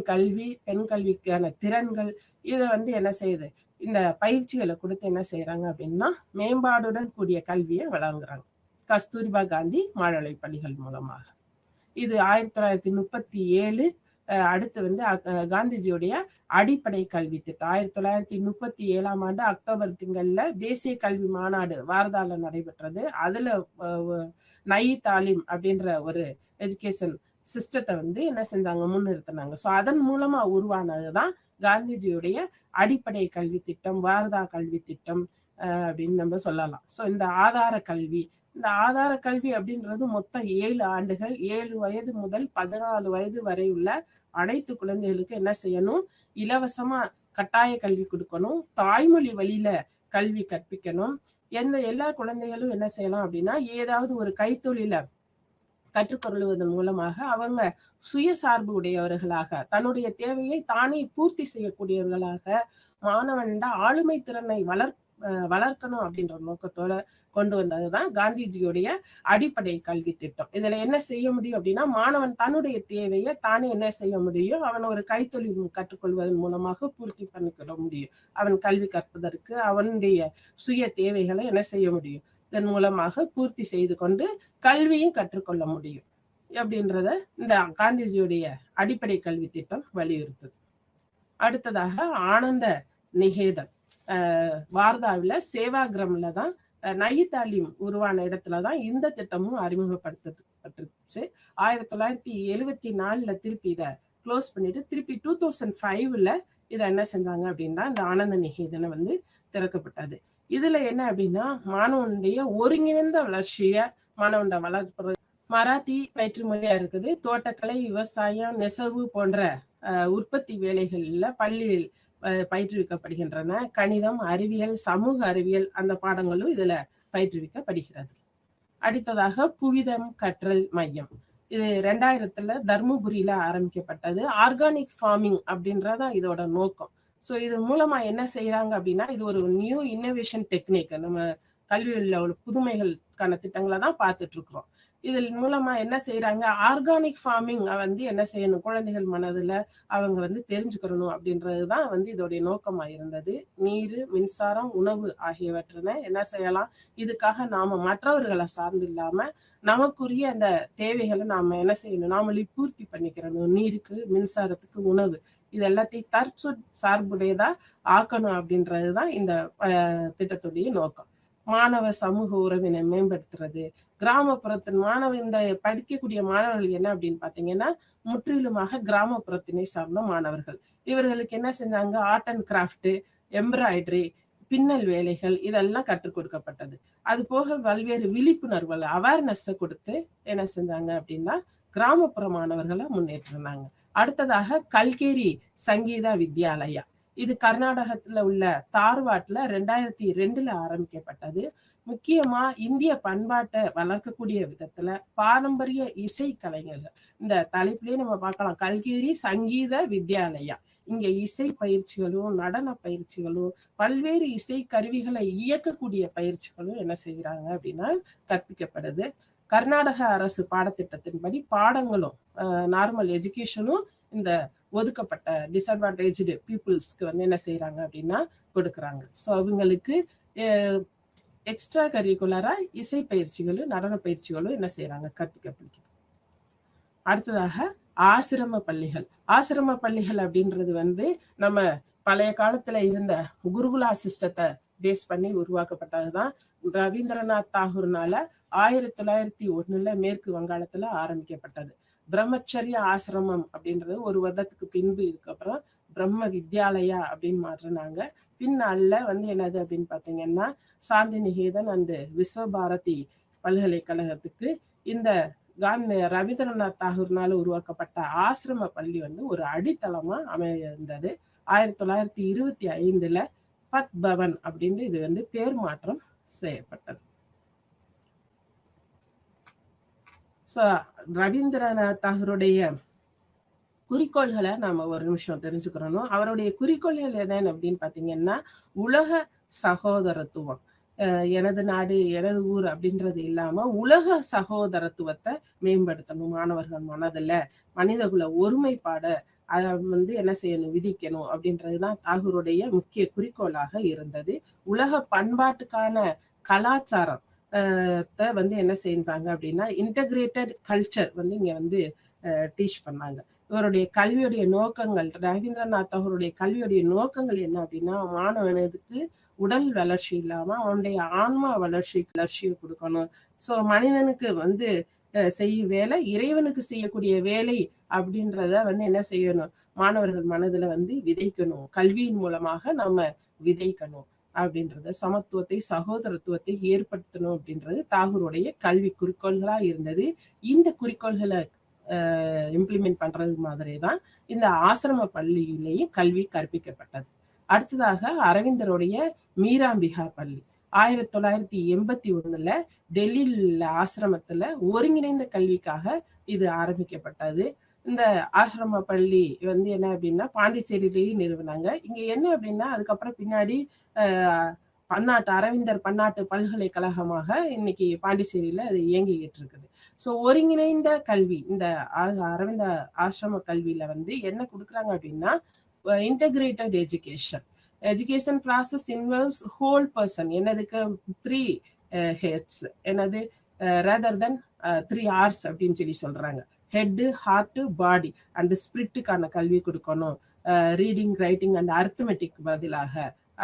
கல்விக்கான திறன்கள் இதை என்ன செய்யுது, இந்த பயிற்சிகளை கொடுத்து என்ன செய்யறாங்க அப்படின்னா மேம்பாடுடன் கூடிய கல்வியை வழங்குறாங்க கஸ்தூரிபா காந்தி மழலை பள்ளிகள் மூலமாக. இது 1937. அடுத்து காந்திஜியுடைய அடிப்படை கல்வி திட்டம் 1937ஆம் ஆண்டு அக்டோபர் திங்கள்ல தேசிய கல்வி மாநாடு வாரதால நடைபெற்றது. அதுல நயி தாலிம் அப்படின்ற ஒரு எஜுகேஷன் சிஸ்டத்தை என்ன செஞ்சாங்க, முன்னிறுத்தினாங்க. ஸோ அதன் மூலமா உருவானதுதான் காந்திஜியுடைய அடிப்படை கல்வி திட்டம், வாரதா கல்வி திட்டம் அப்படின்னு நம்ம சொல்லலாம். ஸோ இந்த ஆதார கல்வி அப்படின்றது மொத்தம் 7 ஆண்டுகள், 7 வயது முதல் 14 வயது வரை உள்ள அனைத்து குழந்தைகளுக்கு என்ன செய்யணும், இலவசமா கட்டாய கல்வி கொடுக்கணும், தாய்மொழி வழியில கல்வி கற்பிக்கணும். எல்லா குழந்தைகளும் என்ன செய்யலாம் அப்படின்னா ஏதாவது ஒரு கைத்தொழில கற்றுக்கொள்வதன் மூலமாக அவங்க சுயசார்பு உடையவர்களாக தன்னுடைய தேவையை தானே பூர்த்தி செய்யக்கூடியவர்களாக மாணவன் ஆளுமை திறனை வளர்க்கணும் அப்படின்ற நோக்கத்தோட கொண்டு வந்ததுதான் காந்திஜியுடைய அடிப்படை கல்வி திட்டம். இதுல என்ன செய்ய முடியும் அப்படின்னா மாணவன் தன்னுடைய தேவையை தானே என்ன செய்ய முடியும், அவன் ஒரு கைத்தொழில் கற்றுக்கொள்வதன் மூலமாக பூர்த்தி பண்ணிக்கொள்ள முடியும். அவன் கல்வி கற்பதற்கு அவனுடைய சுய தேவைகளை என்ன செய்ய முடியும், இதன் மூலமாக பூர்த்தி செய்து கொண்டு கல்வியும் கற்றுக்கொள்ள முடியும் அப்படின்றத இந்த காந்திஜியுடைய அடிப்படை கல்வி திட்டம் வலியுறுத்துது. அடுத்ததாக ஆனந்த நிகேதன் வார்தாவில சேவாகிரம்ல தான் நயி தாலிம் உருவான இடத்துலதான் இந்த திட்டமும் அறிமுகப்படுத்தப்பட்டுருச்சு. 1974 திருப்பி இதை க்ளோஸ் பண்ணிட்டு திருப்பி 2005 இதை என்ன செஞ்சாங்க அப்படின்னா இந்த ஆனந்த நிகேதனை திறக்கப்பட்டது. இதுல என்ன அப்படின்னா மாணவனுடைய ஒருங்கிணைந்த வளர்ச்சிய மாணவன் வளர்ப்பு மராத்தி பயிற்று மொழியா இருக்குது. தோட்டக்கலை, விவசாயம், நெசவு போன்ற உற்பத்தி வேலைகள்ல பள்ளியில் பயிற்றுவிக்கப்படுகின்றன. கணிதம், அறிவியல், சமூக அறிவியல் அந்த பாடங்களும் இதுல பயிற்றுவிக்கப்படுகிறது. அடுத்ததாக புவிதம் கற்றல் மையம், இது 2000 தர்மபுரியில ஆரம்பிக்கப்பட்டது. ஆர்கானிக் ஃபார்மிங் அப்படின்றதான் இதோட நோக்கம். ஸோ இது மூலமா என்ன செய்யறாங்க அப்படின்னா இது ஒரு நியூ இன்னோவேஷன் டெக்னிக், நம்ம கல்வியில் உள்ள புதுமைகளுக்கான திட்டங்களை தான் பார்த்துட்டு இருக்கிறோம். இதன் மூலமா என்ன செய்யறாங்க, ஆர்கானிக் ஃபார்மிங் என்ன செய்யணும், குழந்தைகள் மனதுல அவங்க தெரிஞ்சுக்கணும் அப்படின்றதுதான் இதோடைய நோக்கமா இருந்தது. நீர், மின்சாரம், உணவு ஆகியவற்றினை என்ன செய்யலாம், இதுக்காக நாம மற்றவர்களை சார்ந்து இல்லாம நமக்குரிய அந்த தேவைகளை நாம என்ன செய்யணும், நாமளே பூர்த்தி பண்ணிக்கிறணும். நீருக்கு, மின்சாரத்துக்கு, உணவு இது எல்லாத்தையும் சார்புடையதா ஆக்கணும் அப்படின்றதுதான் இந்த திட்டத்துடைய நோக்கம். மாணவ சமூக உறவினை மேம்படுத்துறது, கிராமப்புறத்தின் இந்த படிக்கக்கூடிய மாணவர்கள் என்ன அப்படின்னு பாத்தீங்கன்னா முற்றிலுமாக கிராமப்புறத்தினை சார்ந்த மாணவர்கள். இவர்களுக்கு என்ன செஞ்சாங்க, ஆர்ட் அண்ட் கிராஃப்ட், எம்ப்ராய்டரி, பின்னல் வேலைகள் இதெல்லாம் கற்றுக் கொடுக்கப்பட்டது. அது போக பல்வேறு விழிப்புணர்வுகள் அவேர்னஸ் கொடுத்து என்ன செஞ்சாங்க அப்படின்னா கிராமப்புற மாணவர்களை முன்னேற்றினாங்க. அடுத்ததாக கல்கேரி சங்கீதா வித்யாலயா, இது கர்நாடகத்துல உள்ள தார்வாட்ல 2002 ஆரம்பிக்கப்பட்டது. முக்கியமா இந்திய பண்பாட்டை வளர்க்கக்கூடிய விதத்துல பாரம்பரிய இசை கலைஞர்கள், இந்த தலைப்பிலேயே நம்ம பார்க்கலாம் கல்கேரி சங்கீத வித்யாலயா. இங்க இசை பயிற்சிகளும் நடன பயிற்சிகளும் பல்வேறு இசை கருவிகளை இயக்கக்கூடிய பயிற்சிகளும் என்ன செய்யறாங்க அப்படின்னா கற்பிக்கப்படுது. கர்நாடக அரசு பாடத்திட்டத்தின்படி பாடங்களும் நார்மல் எஜுகேஷனும் இந்த ஒதுக்கப்பட்ட டிஸ்அட்வான்டேஜ்டு பீப்புள்ஸ்க்கு என்ன செய்யறாங்க அப்படின்னா கொடுக்குறாங்க. ஸோ அவங்களுக்கு எக்ஸ்ட்ரா கரிக்குலரா இசை பயிற்சிகளும் நடன பயிற்சிகளும் என்ன செய்யறாங்க கற்பிக்கப்படுகிறது. அடுத்ததாக ஆசிரம பள்ளிகள் அப்படின்றது நம்ம பழைய காலத்துல இருந்த குருகுலா சிஸ்டத்தை பேஸ் பண்ணி உருவாக்கப்பட்டதுதான். ரவீந்திரநாத் தாகூர்னால 1901 மேற்கு வங்காளத்துல ஆரம்பிக்கப்பட்டது. பிரம்மச்சரிய ஆசிரமம் அப்படின்றது ஒரு வருடத்துக்கு பின்பு இதுக்கப்புறம் பிரம்ம வித்யாலயா அப்படின்னு மாற்றினாங்க. பின்னால என்னது அப்படின்னு பாத்தீங்கன்னா சாந்தி நிகேதன் அண்ட் விஸ்வபாரதி பல்கலைக்கழகத்துக்கு இந்த ரவீந்திரநாத் தாகூர்னால உருவாக்கப்பட்ட ஆசிரம பள்ளி ஒரு அடித்தளமா அமைந்திருந்தது. 1925 பத் பவன் அப்படின்னு இது பேர் மாற்றம் செய்யப்பட்டது. ஸோ ரவீந்திரநாத் தாகூருடைய குறிக்கோள்களை நாம ஒரு நிமிஷம் தெரிஞ்சுக்கிறோம். அவருடைய குறிக்கோள்கள் என்னன்னு அப்படின்னு பாத்தீங்கன்னா, உலக சகோதரத்துவம், எனது நாடு எனது ஊர் அப்படின்றது இல்லாம உலக சகோதரத்துவத்தை மேம்படுத்தணும் மாணவர்கள் மனதுல, மனிதகுல ஒருமைப்பாட அத என்ன செய்யணும், விதிக்கணும் அப்படின்றதுதான் தாகூருடைய முக்கிய குறிக்கோளாக இருந்தது. உலக பண்பாட்டுக்கான கலாச்சாரம் என்ன செஞ்சாங்க அப்படின்னா, இன்டகிரேட்டட் கல்ச்சர் இங்க டீச் பண்ணாங்க. இவருடைய கல்வியுடைய நோக்கங்கள், ரவீந்திரநாத் தாகூருடைய கல்வியுடைய நோக்கங்கள் என்ன அப்படின்னா, மாணவனுக்கு உடல் வளர்ச்சி இல்லாம அவனுடைய ஆன்மா வளர்ச்சியை கொடுக்கணும். சோ மனிதனுக்கு செய்யும் வேலை இறைவனுக்கு செய்யக்கூடிய வேலை அப்படின்றத என்ன செய்யணும், மாணவர்கள் மனதுல விதைக்கணும். கல்வியின் மூலமாக நம்ம விதைக்கணும் அப்படின்றத, சமத்துவத்தை சகோதரத்துவத்தை ஏற்படுத்தணும் அப்படின்றது தாகூருடைய கல்வி குறிக்கோள்களா இருந்தது. இந்த குறிக்கோள்களை இம்ப்ளிமெண்ட் பண்றது மாதிரிதான் இந்த ஆசிரம பள்ளியிலேயும் கல்வி கற்பிக்கப்பட்டது. அடுத்ததாக அரவிந்தருடைய மீராம்பிகா பள்ளி 1981 டெல்லியில ஆசிரமத்துல ஒருங்கிணைந்த கல்விக்காக இது ஆரம்பிக்கப்பட்டது. இந்த ஆசிரம பள்ளி என்ன அப்படின்னா பாண்டிச்சேரியிலேயும் நிறுவனாங்க. இங்க என்ன அப்படின்னா, அதுக்கப்புறம் பின்னாடி அரவிந்தர் பன்னாட்டு பல்கலைக்கழகமாக இன்னைக்கு பாண்டிச்சேரியில அது இயங்கிக்கிட்டு இருக்குது. சோ ஒருங்கிணைந்த கல்வி, இந்த அரவிந்த ஆசிரம கல்வியில என்ன கொடுக்குறாங்க அப்படின்னா, integrated education process involves whole person. என்னதுக்கு 3 heads, என்னது rather than 3 hours அப்படின்னு சொல்லி சொல்றாங்க. ஹெட், ஹார்ட், பாடி அண்ட் ஸ்பிரிட்டுக்கான கல்வி கொடுக்கணும். ரீடிங், ரைட்டிங் அண்ட் அர்த்தமெட்டிக் பதிலாக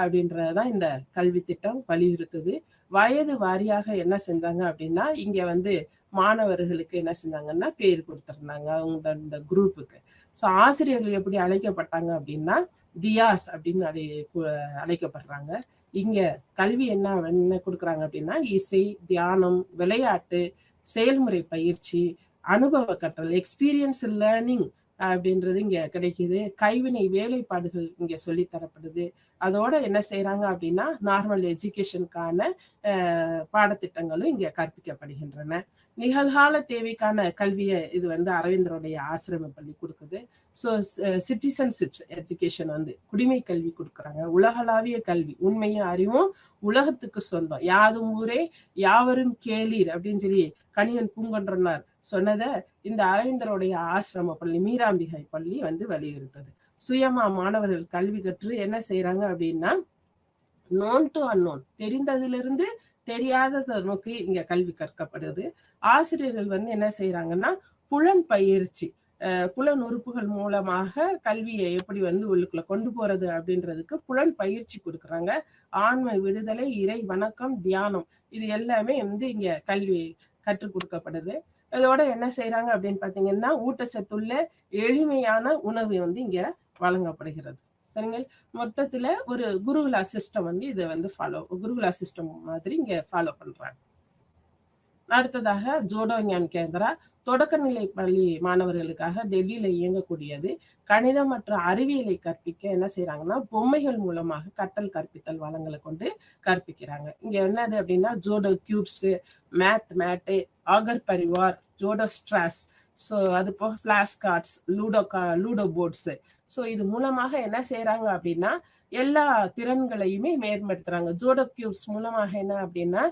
அப்படின்றதான் இந்த கல்வி திட்டம் வலியுறுத்துது. வயது வாரியாக என்ன செஞ்சாங்க அப்படின்னா, இங்க மாணவர்களுக்கு என்ன செஞ்சாங்கன்னா பேர் கொடுத்திருந்தாங்க அவங்க இந்த குரூப்புக்கு. ஸோ ஆசிரியர்கள் எப்படி அழைக்கப்பட்டாங்க அப்படின்னா, தியாஸ் அப்படின்னு அழைக்கப்படுறாங்க. இங்க கல்வி என்ன கொடுக்குறாங்க அப்படின்னா, இசை, தியானம், விளையாட்டு, செயல்முறை பயிற்சி, அனுபவ கற்றல், எக்ஸ்பீரியன்ஸ் லேர்னிங் அப்படின்றது இங்க கிடைக்குது. கைவினை வேலைப்பாடுகள் இங்க சொல்லி தரப்படுது. அதோட என்ன செய்யறாங்க அப்படின்னா, நார்மல் எஜுகேஷனுக்கான பாடத்திட்டங்களும் இங்க கற்பிக்கப்படுகின்றன. நிகழ்கால தேவைக்கான கல்வியை இது அரவிந்தருடைய ஆசிரம பள்ளி கொடுக்குது. ஸோ சிட்டிசன்ஷிப் எஜுகேஷன் குடிமை கல்வி கொடுக்குறாங்க. உலகளாவிய கல்வி, உண்மையும் அறிவும் உலகத்துக்கு சொந்தம், யாதும் ஊரே யாவரும் கேளீர் அப்படின்னு சொல்லி கணியன் பூங்கொன்றனார் சொன்னதை இந்த அரவிந்தருடைய ஆசிரம பள்ளி, மீராம்பிகை பள்ளி வலியுறுத்தது. சுயமா மாணவர்கள் கல்வி கற்று என்ன செய்யறாங்க அப்படின்னா, நோன் டு அன்னோன், தெரிந்ததிலிருந்து தெரியாததை நோக்கி இங்க கல்வி கற்கப்படுது. ஆசிரியர்கள் என்ன செய்யறாங்கன்னா, புலன் பயிற்சி, புலன் உறுப்புகள் மூலமாக கல்வியை எப்படி உள்ளுக்குள்ள கொண்டு போறது அப்படின்றதுக்கு புலன் பயிற்சி கொடுக்குறாங்க. ஆன்ம விடுதலை, இறை வணக்கம், தியானம், இது எல்லாமே இங்க கல்வி கற்றுக் கொடுக்கப்படுது. இதோட என்ன செய்யறாங்க அப்படின்னு பாத்தீங்கன்னா, ஊட்டச்சத்துள்ள எளிமையான உணவு இங்க வழங்கப்படுகிறது. சரிங்க. மொத்தத்துல ஒரு குருகுலா சிஸ்டம் இதை குருகுலா சிஸ்டம் மாதிரி இங்க ஃபாலோ பண்றாங்க. அடுத்ததாக ஜோடோ ஞான் கேந்திரா தொடக்கநிலை பள்ளி மாணவர்களுக்காக டெல்லியில இயங்கக்கூடியது. கணிதம் மற்றும் அறிவியலை கற்பிக்க என்ன செய்யறாங்கன்னா, பொம்மைகள் மூலமாக கற்றல் கற்பித்தல் வளங்களை கொண்டு கற்பிக்கிறாங்க. இங்க என்னது அப்படின்னா, Jodo cubes, mat, Aakar Parivar, Jodo straws, so அது போக flash cards, ludo boards. So இது மூலமாக என்ன செய்யறாங்க அப்படின்னா, எல்லா திறன்களையுமே மேம்படுத்துறாங்க. ஜோடோ கியூப்ஸ் மூலமாக என்ன அப்படின்னா,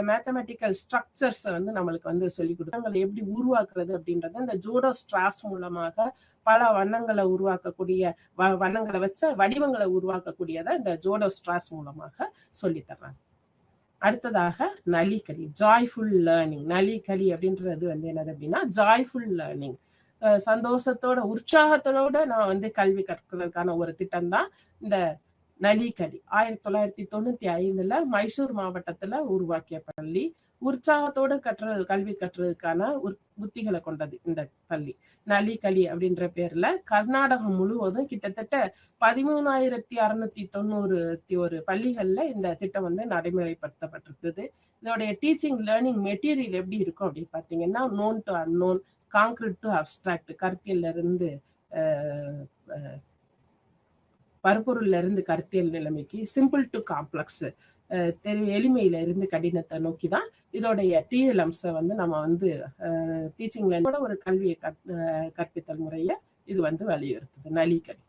மேத்தமெட்டிக்கல் ஸ்ட்ரக்சர்ஸ் நம்மளுக்கு சொல்லி கொடுத்தாங்க. எப்படி உருவாக்குறது அப்படின்றத இந்த ஜோடோ ஸ்ட்ராஸ் மூலமாக பல வண்ணங்களை உருவாக்கக்கூடிய, வண்ணங்களை வச்ச வடிவங்களை உருவாக்கக்கூடியதை இந்த ஜோடோ ஸ்ட்ராஸ் மூலமாக சொல்லி தர்றாங்க. அடுத்ததாக நலிகளி, ஜாய்ஃபுல் லேர்னிங். நலிகளி அப்படின்றது என்னது அப்படின்னா, ஜாய்ஃபுல் லேர்னிங், சந்தோஷத்தோட உற்சாகத்தோட நான் கல்வி கற்கிறதுக்கான ஒரு திட்டம் தான் இந்த நலிகளி. 1995 மைசூர் மாவட்டத்துல உருவாக்கிய பள்ளி. உற்சாகத்தோட கல்வி கட்டுறதுக்கான புத்திகளை கொண்டது இந்த பள்ளி. நலிகளி அப்படின்ற பேர்ல கர்நாடகம் முழுவதும் கிட்டத்தட்ட 13,691 பள்ளிகள்ல இந்த திட்டம் நடைமுறைப்படுத்தப்பட்டிருக்குது. இதோடைய டீச்சிங் லேர்னிங் மெட்டீரியல் எப்படி இருக்கும் அப்படின்னு பாத்தீங்கன்னா, known to unknown, concrete to abstract, கருத்தியல்ல இருந்து பருப்பொருள்ல இருந்து கருத்தியல் நிலைமைக்கு, சிம்பிள் டு காம்ப்ளெக்ஸ், எளிமையில இருந்து கடினத்தை நோக்கிதான் இதோடைய TLMS நம்ம டீச்சிங் லைனோட ஒரு கல்வியை கற்பித்தல் முறைய இது வந்து வலியுறுத்துது நலிகடி.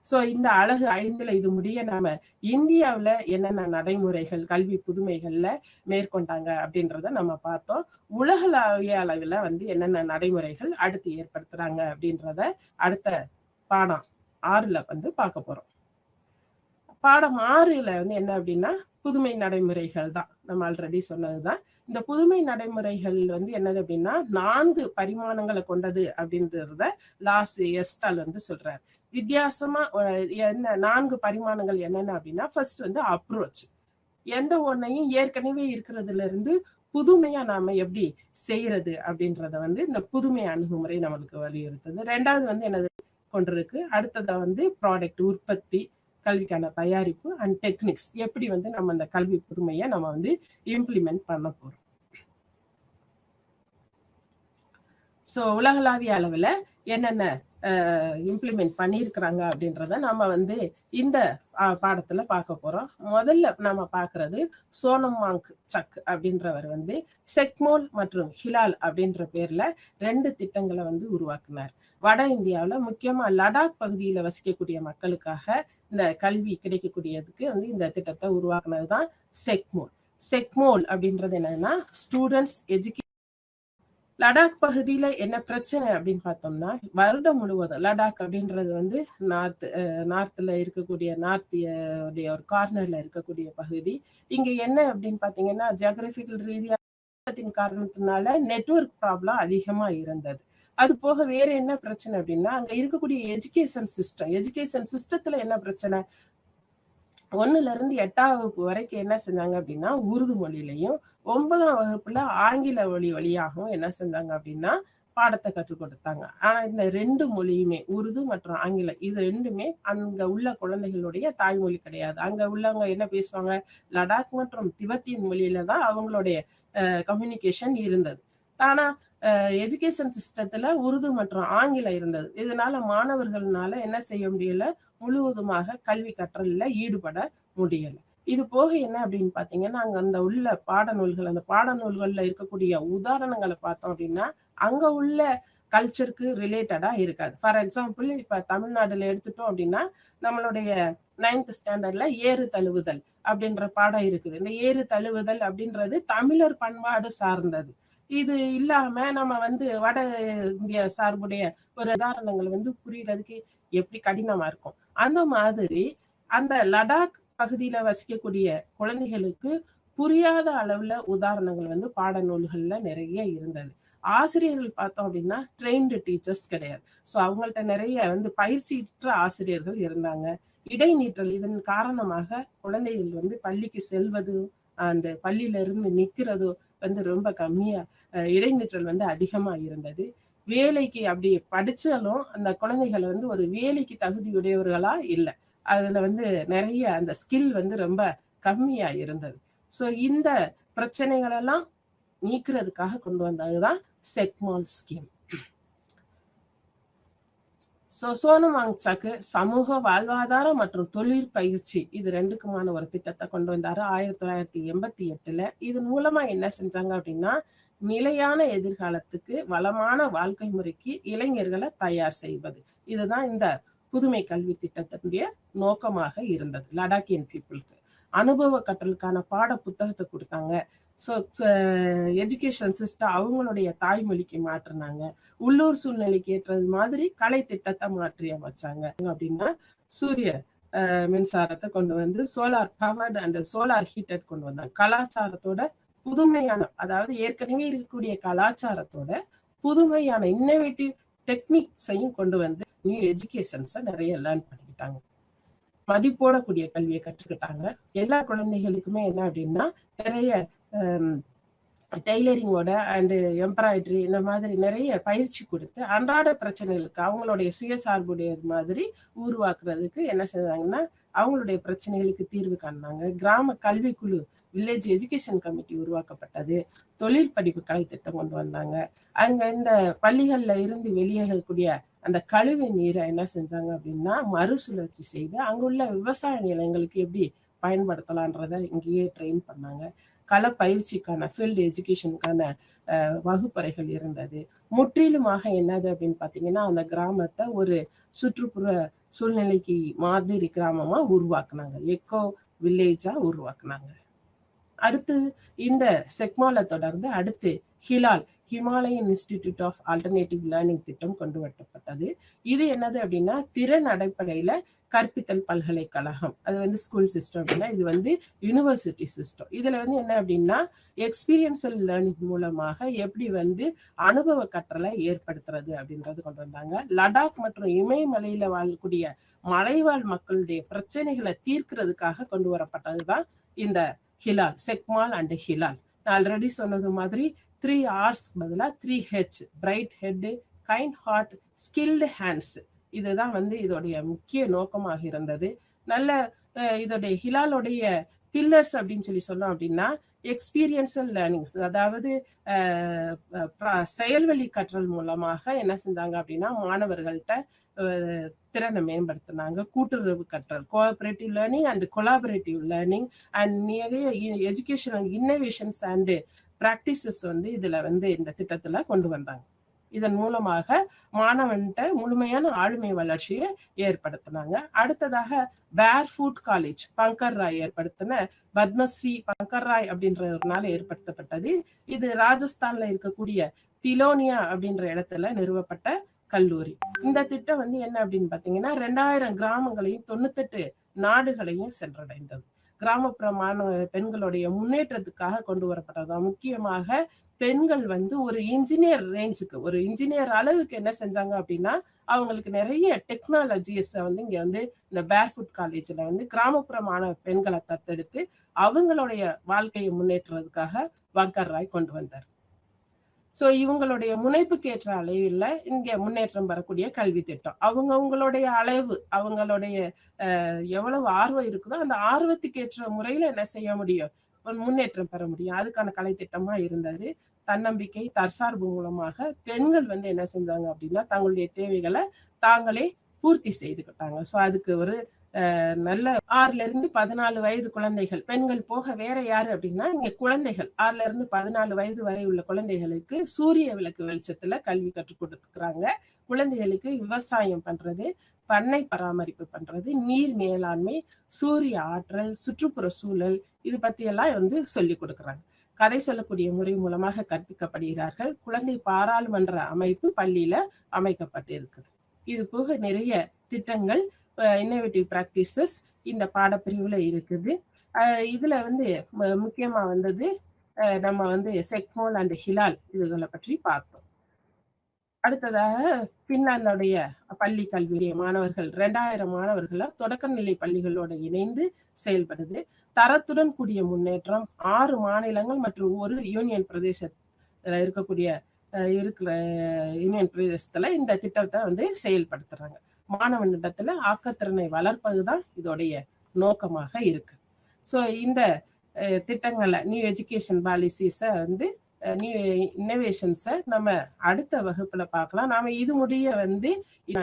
ஸோ இந்த அழகு 5ல் இது முடிய நாம இந்தியாவில் என்னென்ன நடைமுறைகள் கல்வி புதுமைகள்ல மேற்கொண்டாங்க அப்படின்றத நம்ம பார்த்தோம். உலகளாவிய அளவில் வந்து என்னென்ன நடைமுறைகள் அடுத்து ஏற்படுத்துறாங்க அப்படின்றத அடுத்த பாடம் 6ல் வந்து பார்க்க போறோம். பாடம் 6ல் வந்து என்ன அப்படின்னா புதுமை நடைமுறைகள் தான். நம்ம ஆல்ரெடி சொன்னதுதான். இந்த புதுமை நடைமுறைகள் வந்து என்னது அப்படின்னா 4 பரிமாணங்களை கொண்டது அப்படின்றத லாஸ் எஸ்டால் வந்து சொல்றாரு. வித்தியாசமா என்ன 4 பரிமாணங்கள் என்னென்ன அப்படின்னா, ஃபர்ஸ்ட் வந்து அப்ரோச். எந்த ஒன்னையும் ஏற்கனவே இருக்கிறதுல இருந்து புதுமையா நாம எப்படி செய்யறது அப்படின்றத வந்து இந்த புதுமை அணுகுமுறை நம்மளுக்கு வலியுறுத்துது. 2வது வந்து என்னது கொண்டிருக்கு. அடுத்ததை வந்து ப்ராடக்ட் உற்பத்தி, கல்விக்கான தயாரிப்பு அண்ட் டெக்னிக்ஸ், எப்படி வந்து நம்ம அந்த கல்வி புதுமையை நம்ம வந்து இம்ப்ளிமெண்ட் பண்ண போறோம். ஸோ உலகளாவிய அளவில் என்னென்ன இம்ப்ளிமெண்ட் பண்ணியிருக்கிறாங்க அப்படின்றத நம்ம வந்து இந்த பாடத்துல பார்க்க போறோம். முதல்ல நம்ம பார்க்கறது சோனம் வாங்சக் அப்படின்றவர் வந்து செக்மோல் மற்றும் ஹிலால் அப்படின்ற பேர்ல 2 திட்டங்களை வந்து உருவாக்குனார். வட இந்தியாவில் முக்கியமா லடாக் பகுதியில வசிக்கக்கூடிய மக்களுக்காக இந்த கல்வி கிடைக்கக்கூடியதுக்கு வந்து இந்த திட்டத்தை உருவாக்குனதுதான் செக்மோல். செக்மோல் அப்படின்றது என்னன்னா ஸ்டூடெண்ட்ஸ் எஜுகேஷன். லடாக் பகுதியில என்ன பிரச்சனை அப்படின்னு பார்த்தோம்னா, வருடம் முழுவதும் லடாக் அப்படின்றது வந்து நார்த்ல இருக்கக்கூடிய நார்த்திய ஒரு கார்னர்ல இருக்கக்கூடிய பகுதி. இங்க என்ன அப்படின்னு பாத்தீங்கன்னா, ஜியோகிராபிக்கல் ரீதியா காரணத்தினால நெட்வொர்க் ப்ராப்ளம் அதிகமா இருந்தது. அது போக வேற என்ன பிரச்சனை அப்படின்னா, அங்க இருக்கக்கூடிய எஜுகேஷன் சிஸ்டத்துல என்ன பிரச்சனை, 1ல இருந்து 8ஆம் வகுப்பு வரைக்கும் என்ன செஞ்சாங்க அப்படின்னா உருது மொழியிலையும், 9ஆம் வகுப்புல ஆங்கில மொழி வழியாகவும் என்ன செஞ்சாங்க அப்படின்னா பாடத்தை கற்றுக் கொடுத்தாங்க. ஆனா இந்த 2 மொழியுமே, உருது மற்றும் ஆங்கிலம், இது 2மே அங்க உள்ள குழந்தைகளுடைய தாய்மொழி கிடையாது. அங்க உள்ளவங்க என்ன பேசுவாங்க, லடாக் மற்றும் திபெத்தியன் மொழியில தான் அவங்களுடைய கம்யூனிகேஷன் இருந்தது. ஆனா எஜுகேஷன் சிஸ்டத்துல உருது மற்றும் ஆங்கிலம் இருந்தது. இதனால மாணவர்கள்னால என்ன செய்ய முடியல, முழுவதுமாக கல்வி கற்றல்ல ஈடுபட முடியல. இது போக என்ன அப்படின்னு பாத்தீங்கன்னா, அங்க அந்த உள்ள பாடநூல்கள், அந்த பாடநூல்கள்ல இருக்கக்கூடிய உதாரணங்களை பார்த்தோம் அப்படின்னா அங்க உள்ள கல்ச்சருக்கு ரிலேட்டடா இருக்காது. ஃபார் எக்ஸாம்பிள், இப்ப தமிழ்நாடுல எடுத்துட்டோம் அப்படின்னா நம்மளுடைய 9th ஸ்டாண்டர்ட்ல ஏறு தழுவுதல் அப்படின்ற பாடம் இருக்குது. இந்த ஏறு தழுவுதல் அப்படின்றது தமிழர் பண்பாடு சார்ந்தது. இது இல்லாம நம்ம வந்து வட இந்திய சார்புடைய ஒரு உதாரணங்கள் வந்து புரியறதுக்கு எப்படி கடினமா இருக்கும். அந்த மாதிரி அந்த லடாக் பகுதியில வசிக்கக்கூடிய குழந்தைகளுக்கு புரியாத அளவுல உதாரணங்கள் வந்து பாடநூல்கள்ல நிறைய இருந்தது. ஆசிரியர்கள் பார்த்தோம் அப்படின்னா ட்ரெயின்டு டீச்சர்ஸ் கிடையாது. ஸோ அவங்கள்ட்ட நிறைய வந்து பயிற்சியற்ற ஆசிரியர்கள் இருந்தாங்க. இடைநீற்றல், இதன் காரணமாக குழந்தைகள் வந்து பள்ளிக்கு செல்வதும் அந்த பள்ளியில இருந்து நிக்கிறதும் வந்து ரொம்ப கம்மியா, இடைநிற்றல் வந்து அதிகமா இருந்தது. வேலைக்கு அப்படி படிச்சாலும் அந்த குழந்தைகள் வந்து ஒரு வேலைக்கு தகுதியுடையவர்களா இல்லை. அதுல வந்து நிறைய அந்த ஸ்கில் வந்து ரொம்ப கம்மியா இருந்தது. ஸோ இந்த பிரச்சனைகள் எல்லாம் நீக்கிறதுக்காக கொண்டு வந்ததுதான் செக்மால் ஸ்கீம். சோனம் வாங்சக் சமூக வாழ்வாதாரம் மற்றும் தொழில் பயிற்சி, இது 2க்குமான ஒரு திட்டத்தை கொண்டு வந்தாரு 1988ல. இதன் மூலமா என்ன செஞ்சாங்க அப்படின்னா, நிலையான எதிர்காலத்துக்கு வளமான வாழ்க்கை முறைக்கு இளைஞர்களை தயார் செய்வது. இதுதான் இந்த புதுமை கல்வி திட்டத்தினுடைய நோக்கமாக இருந்தது. லடாக்கியன் பீப்புளுக்கு அனுபவ கற்றலுக்கான பாட புத்தகத்தை கொடுத்தாங்க. ஸோ எஜுகேஷன் சிஸ்டம் அவங்களுடைய தாய்மொழிக்கு மாற்றினாங்க. உள்ளூர் சூழ்நிலைக்கு ஏற்றது மாதிரி கலை திட்டத்தை மாற்றி அமைச்சாங்க. அப்படின்னா சூரிய மின்சாரத்தை கொண்டு வந்து solar powered and solar heated கொண்டு வந்தாங்க. கலாச்சாரத்தோட புதுமையான, அதாவது ஏற்கனவே இருக்கக்கூடிய கலாச்சாரத்தோட புதுமையான இன்னோவேட்டிவ் டெக்னிக்ஸையும் கொண்டு வந்து நியூ எஜுகேஷன்ஸை நிறைய லேர்ன் பண்ணிக்கிட்டாங்க. மதிப்போடக்கூடிய கல்வியை கற்றுக்கிட்டாங்க. எல்லா குழந்தைகளுக்குமே என்ன அப்படின்னா நிறைய டெய்லரிங்கோட அண்டு எம்ப்ராய்டரி இந்த மாதிரி நிறைய பயிற்சி கொடுத்து அன்றாட பிரச்சனைகளுக்கு அவங்களுடைய சுயசார்புடைய மாதிரி உருவாக்குறதுக்கு என்ன செஞ்சாங்கன்னா அவங்களுடைய பிரச்சனைகளுக்கு தீர்வு காணாங்க. கிராம கல்விக்குழு, வில்லேஜ் எஜுகேஷன் கமிட்டி உருவாக்கப்பட்டது. தொழில் படிப்பு கலை திட்டம் கொண்டு வந்தாங்க. அங்க இந்த பள்ளிகள்ல இருந்து வெளியேறக்கூடிய அந்த கழிவு நீரை என்ன செஞ்சாங்க அப்படின்னா மறுசுழற்சி செய்து அங்குள்ள விவசாய நிலங்களுக்கு எப்படி பயன்படுத்தலான்றத இங்கேயே ட்ரெயின் பண்ணாங்க. கள பயிற்சிக்கான ஃபீல்டு எஜுகேஷனுக்கான வகுப்பறைகள் இருந்தது. முற்றிலுமாக என்னது அப்படின்னு பார்த்தீங்கன்னா, அந்த கிராமத்தை ஒரு சுற்றுப்புற சூழ்நிலைக்கு மாதிரி கிராமமா உருவாக்குனாங்க. எக்கோ வில்லேஜா உருவாக்குனாங்க. அடுத்து இந்த செக்மால தொடர்ந்து அடுத்து HIAL, Himalayan Institute of Alternative Learning திட்டம் கொண்டு வரப்பட்டது. இது என்னது அப்படின்னா, திறன் அடிப்படையில கற்பித்தல் பல்கலைக்கழகம். அது வந்து ஸ்கூல் சிஸ்டம் அப்படின்னா, இது வந்து யூனிவர்சிட்டி சிஸ்டம். இதுல வந்து என்ன அப்படின்னா, எக்ஸ்பீரியன்ஷியல் லேர்னிங் மூலமாக எப்படி வந்து அனுபவ கற்றலை ஏற்படுத்துறது அப்படின்றது கொண்டு வந்தாங்க. லடாக் மற்றும் இமயமலையில வாழக்கூடிய மலைவாழ் மக்களுடைய பிரச்சனைகளை தீர்க்கிறதுக்காக கொண்டு வரப்பட்டதுதான் இந்த ஹிலால், செக்மால் அண்ட் ஹிலால். நான் ஆல்ரெடி சொன்னது மாதிரி 3 R's பதிலா 3 H, bright head, kind heart, skilled hands. இதுதான் வந்து இதோடைய முக்கிய நோக்கமாக இருந்தது. நல்ல இதோடைய ஹிலாலுடைய பில்லர்ஸ் அப்படின்னு சொல்லி சொன்னோம் அப்படின்னா, எக்ஸ்பீரியன்ஷியல் லேர்னிங்ஸ், அதாவது செயல்வழி கற்றல் மூலமாக என்ன செஞ்சாங்க அப்படின்னா, மாணவர்கள்ட்ட திறனை மேம்படுத்தினாங்க. கூட்டுறவு கற்றல், cooperative learning and collaborative learning and நிறைய எஜுகேஷனல் இன்னோவேஷன்ஸ் அண்ட் பிராக்டிசஸ் வந்து இதுல வந்து இந்த திட்டத்துல கொண்டு வந்தாங்க. இதன் மூலமாக மாணவன்கிட்ட முழுமையான ஆளுமை வளர்ச்சியை ஏற்படுத்தினாங்க. அடுத்ததாக பேர் ஃபுட் காலேஜ் பங்கர் ராய் ஏற்படுத்தின பத்மஸ்ரீ பங்கர் ராய் அப்படின்றதுனால ஏற்படுத்தப்பட்டது. இது ராஜஸ்தான்ல இருக்கக்கூடிய திலோனியா அப்படின்ற இடத்துல நிறுவப்பட்ட கல்லூரி. இந்த திட்டம் வந்து என்ன அப்படின்னு பாத்தீங்கன்னா, 2000 கிராமங்களையும் 98 நாடுகளையும் சென்றடைந்தது. கிராமப்புற பெண்களுடைய முன்னேற்றத்துக்காக கொண்டு வரப்பட்டது. முக்கியமாக பெண்கள் வந்து ஒரு இன்ஜினியர் ரேஞ்சுக்கு, ஒரு இன்ஜினியர் அளவுக்கு என்ன செஞ்சாங்க அப்படின்னா, அவங்களுக்கு நிறைய டெக்னாலஜிஸ் வந்து இங்க வந்து இந்த பேர்ஃபுட் காலேஜ்ல வந்து கிராமப்புறமான பெண்களை தத்தெடுத்து அவங்களுடைய வாழ்க்கையை முன்னேற்றுறதுக்காக பங்கர் ராய் கொண்டு வந்தார். ஸோ இவங்களுடைய முனைப்புக்கு ஏற்ற அளவில் இங்க முன்னேற்றம் பெறக்கூடிய கல்வி திட்டம். அவங்களுடைய அளவு, அவங்களுடைய எவ்வளவு ஆர்வம் இருக்குதோ அந்த ஆர்வத்துக்கு ஏற்ற முறையில என்ன செய்ய முடியும், முன்னேற்றம் பெற முடியும். அதுக்கான கலை திட்டமா இருந்தது. தன்னம்பிக்கை, தற்சார்பு மூலமாக பெண்கள் வந்து என்ன செஞ்சாங்க அப்படின்னா, தங்களுடைய தேவைகளை தாங்களே பூர்த்தி செய்துக்கிட்டாங்க. ஸோ அதுக்கு ஒரு நல்ல 6ல இருந்து 14 வயது குழந்தைகள், பெண்கள் போக வேற யாரு அப்படின்னா இங்க குழந்தைகள் 6ல இருந்து 14 வயது வரை உள்ள குழந்தைகளுக்கு சூரிய விளக்கு வெளிச்சத்துல கல்வி கற்றுக் கொடுத்துக்கிறாங்க. குழந்தைகளுக்கு விவசாயம் பண்றது, பண்ணை பராமரிப்பு பண்றது, நீர் மேலாண்மை, சூரிய ஆற்றல், சுற்றுப்புற சூழல், இது பத்தி எல்லாம் வந்து சொல்லி கொடுக்குறாங்க. கதை சொல்லக்கூடிய முறை மூலமாக கற்பிக்கப்படுகிறார்கள். குழந்தை பாராளுமன்ற அமைப்பு பள்ளியில அமைக்கப்பட்டு இருக்குது. இது போக நிறைய திட்டங்கள், இன்னோவேட்டிவ் பிராக்டிசஸ் இந்த பாடப்பிரிவுல இருக்குது. இதுல வந்து முக்கியமா வந்தது நம்ம வந்து செக்மால் அண்ட் ஹிலால் இதுகளை பற்றி பார்த்தோம். அடுத்ததாக பின்லாந்துடைய பள்ளி கல்வி மாணவர்கள் 2000 மாணவர்களை தொடக்கநிலை பள்ளிகளோடு இணைந்து செயல்படுது. தரத்துடன் கூடிய முன்னேற்றம் 6 மாநிலங்கள் மற்றும் ஒரு யூனியன் பிரதேசத்துல இருக்கிற யூனியன் பிரதேசத்துல இந்த திட்டத்தை வந்து செயல்படுத்துறாங்க. மாணவனிடத்துல ஆக்கத்திறனை வளர்ப்பதுதான் இதோடைய நோக்கமாக இருக்கு. ஸோ இந்த திட்டங்களை, நியூ எஜுகேஷன் பாலிசிஸ வந்து நியூ இன்னோவேஷன்ஸை நம்ம அடுத்த வகுப்புல பார்க்கலாம். நாம இது முடிய வந்து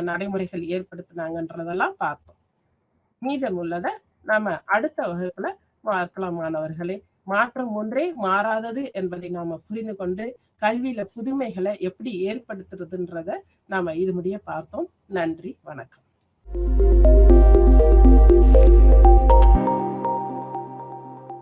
நடைமுறைகள் ஏற்படுத்தினாங்கன்றதெல்லாம் பார்த்தோம். மீதம் உள்ளதை நாம அடுத்த வகுப்புல பார்க்கலாம். மாணவர்களே, மாற்றம் ஒன்றே மாறாதது என்பதை நாம புரிந்து கொண்டு கல்வியில புதுமைகளை எப்படி ஏற்படுத்துறதுன்றத நாம இது முடிய பார்த்தோம். நன்றி, வணக்கம்.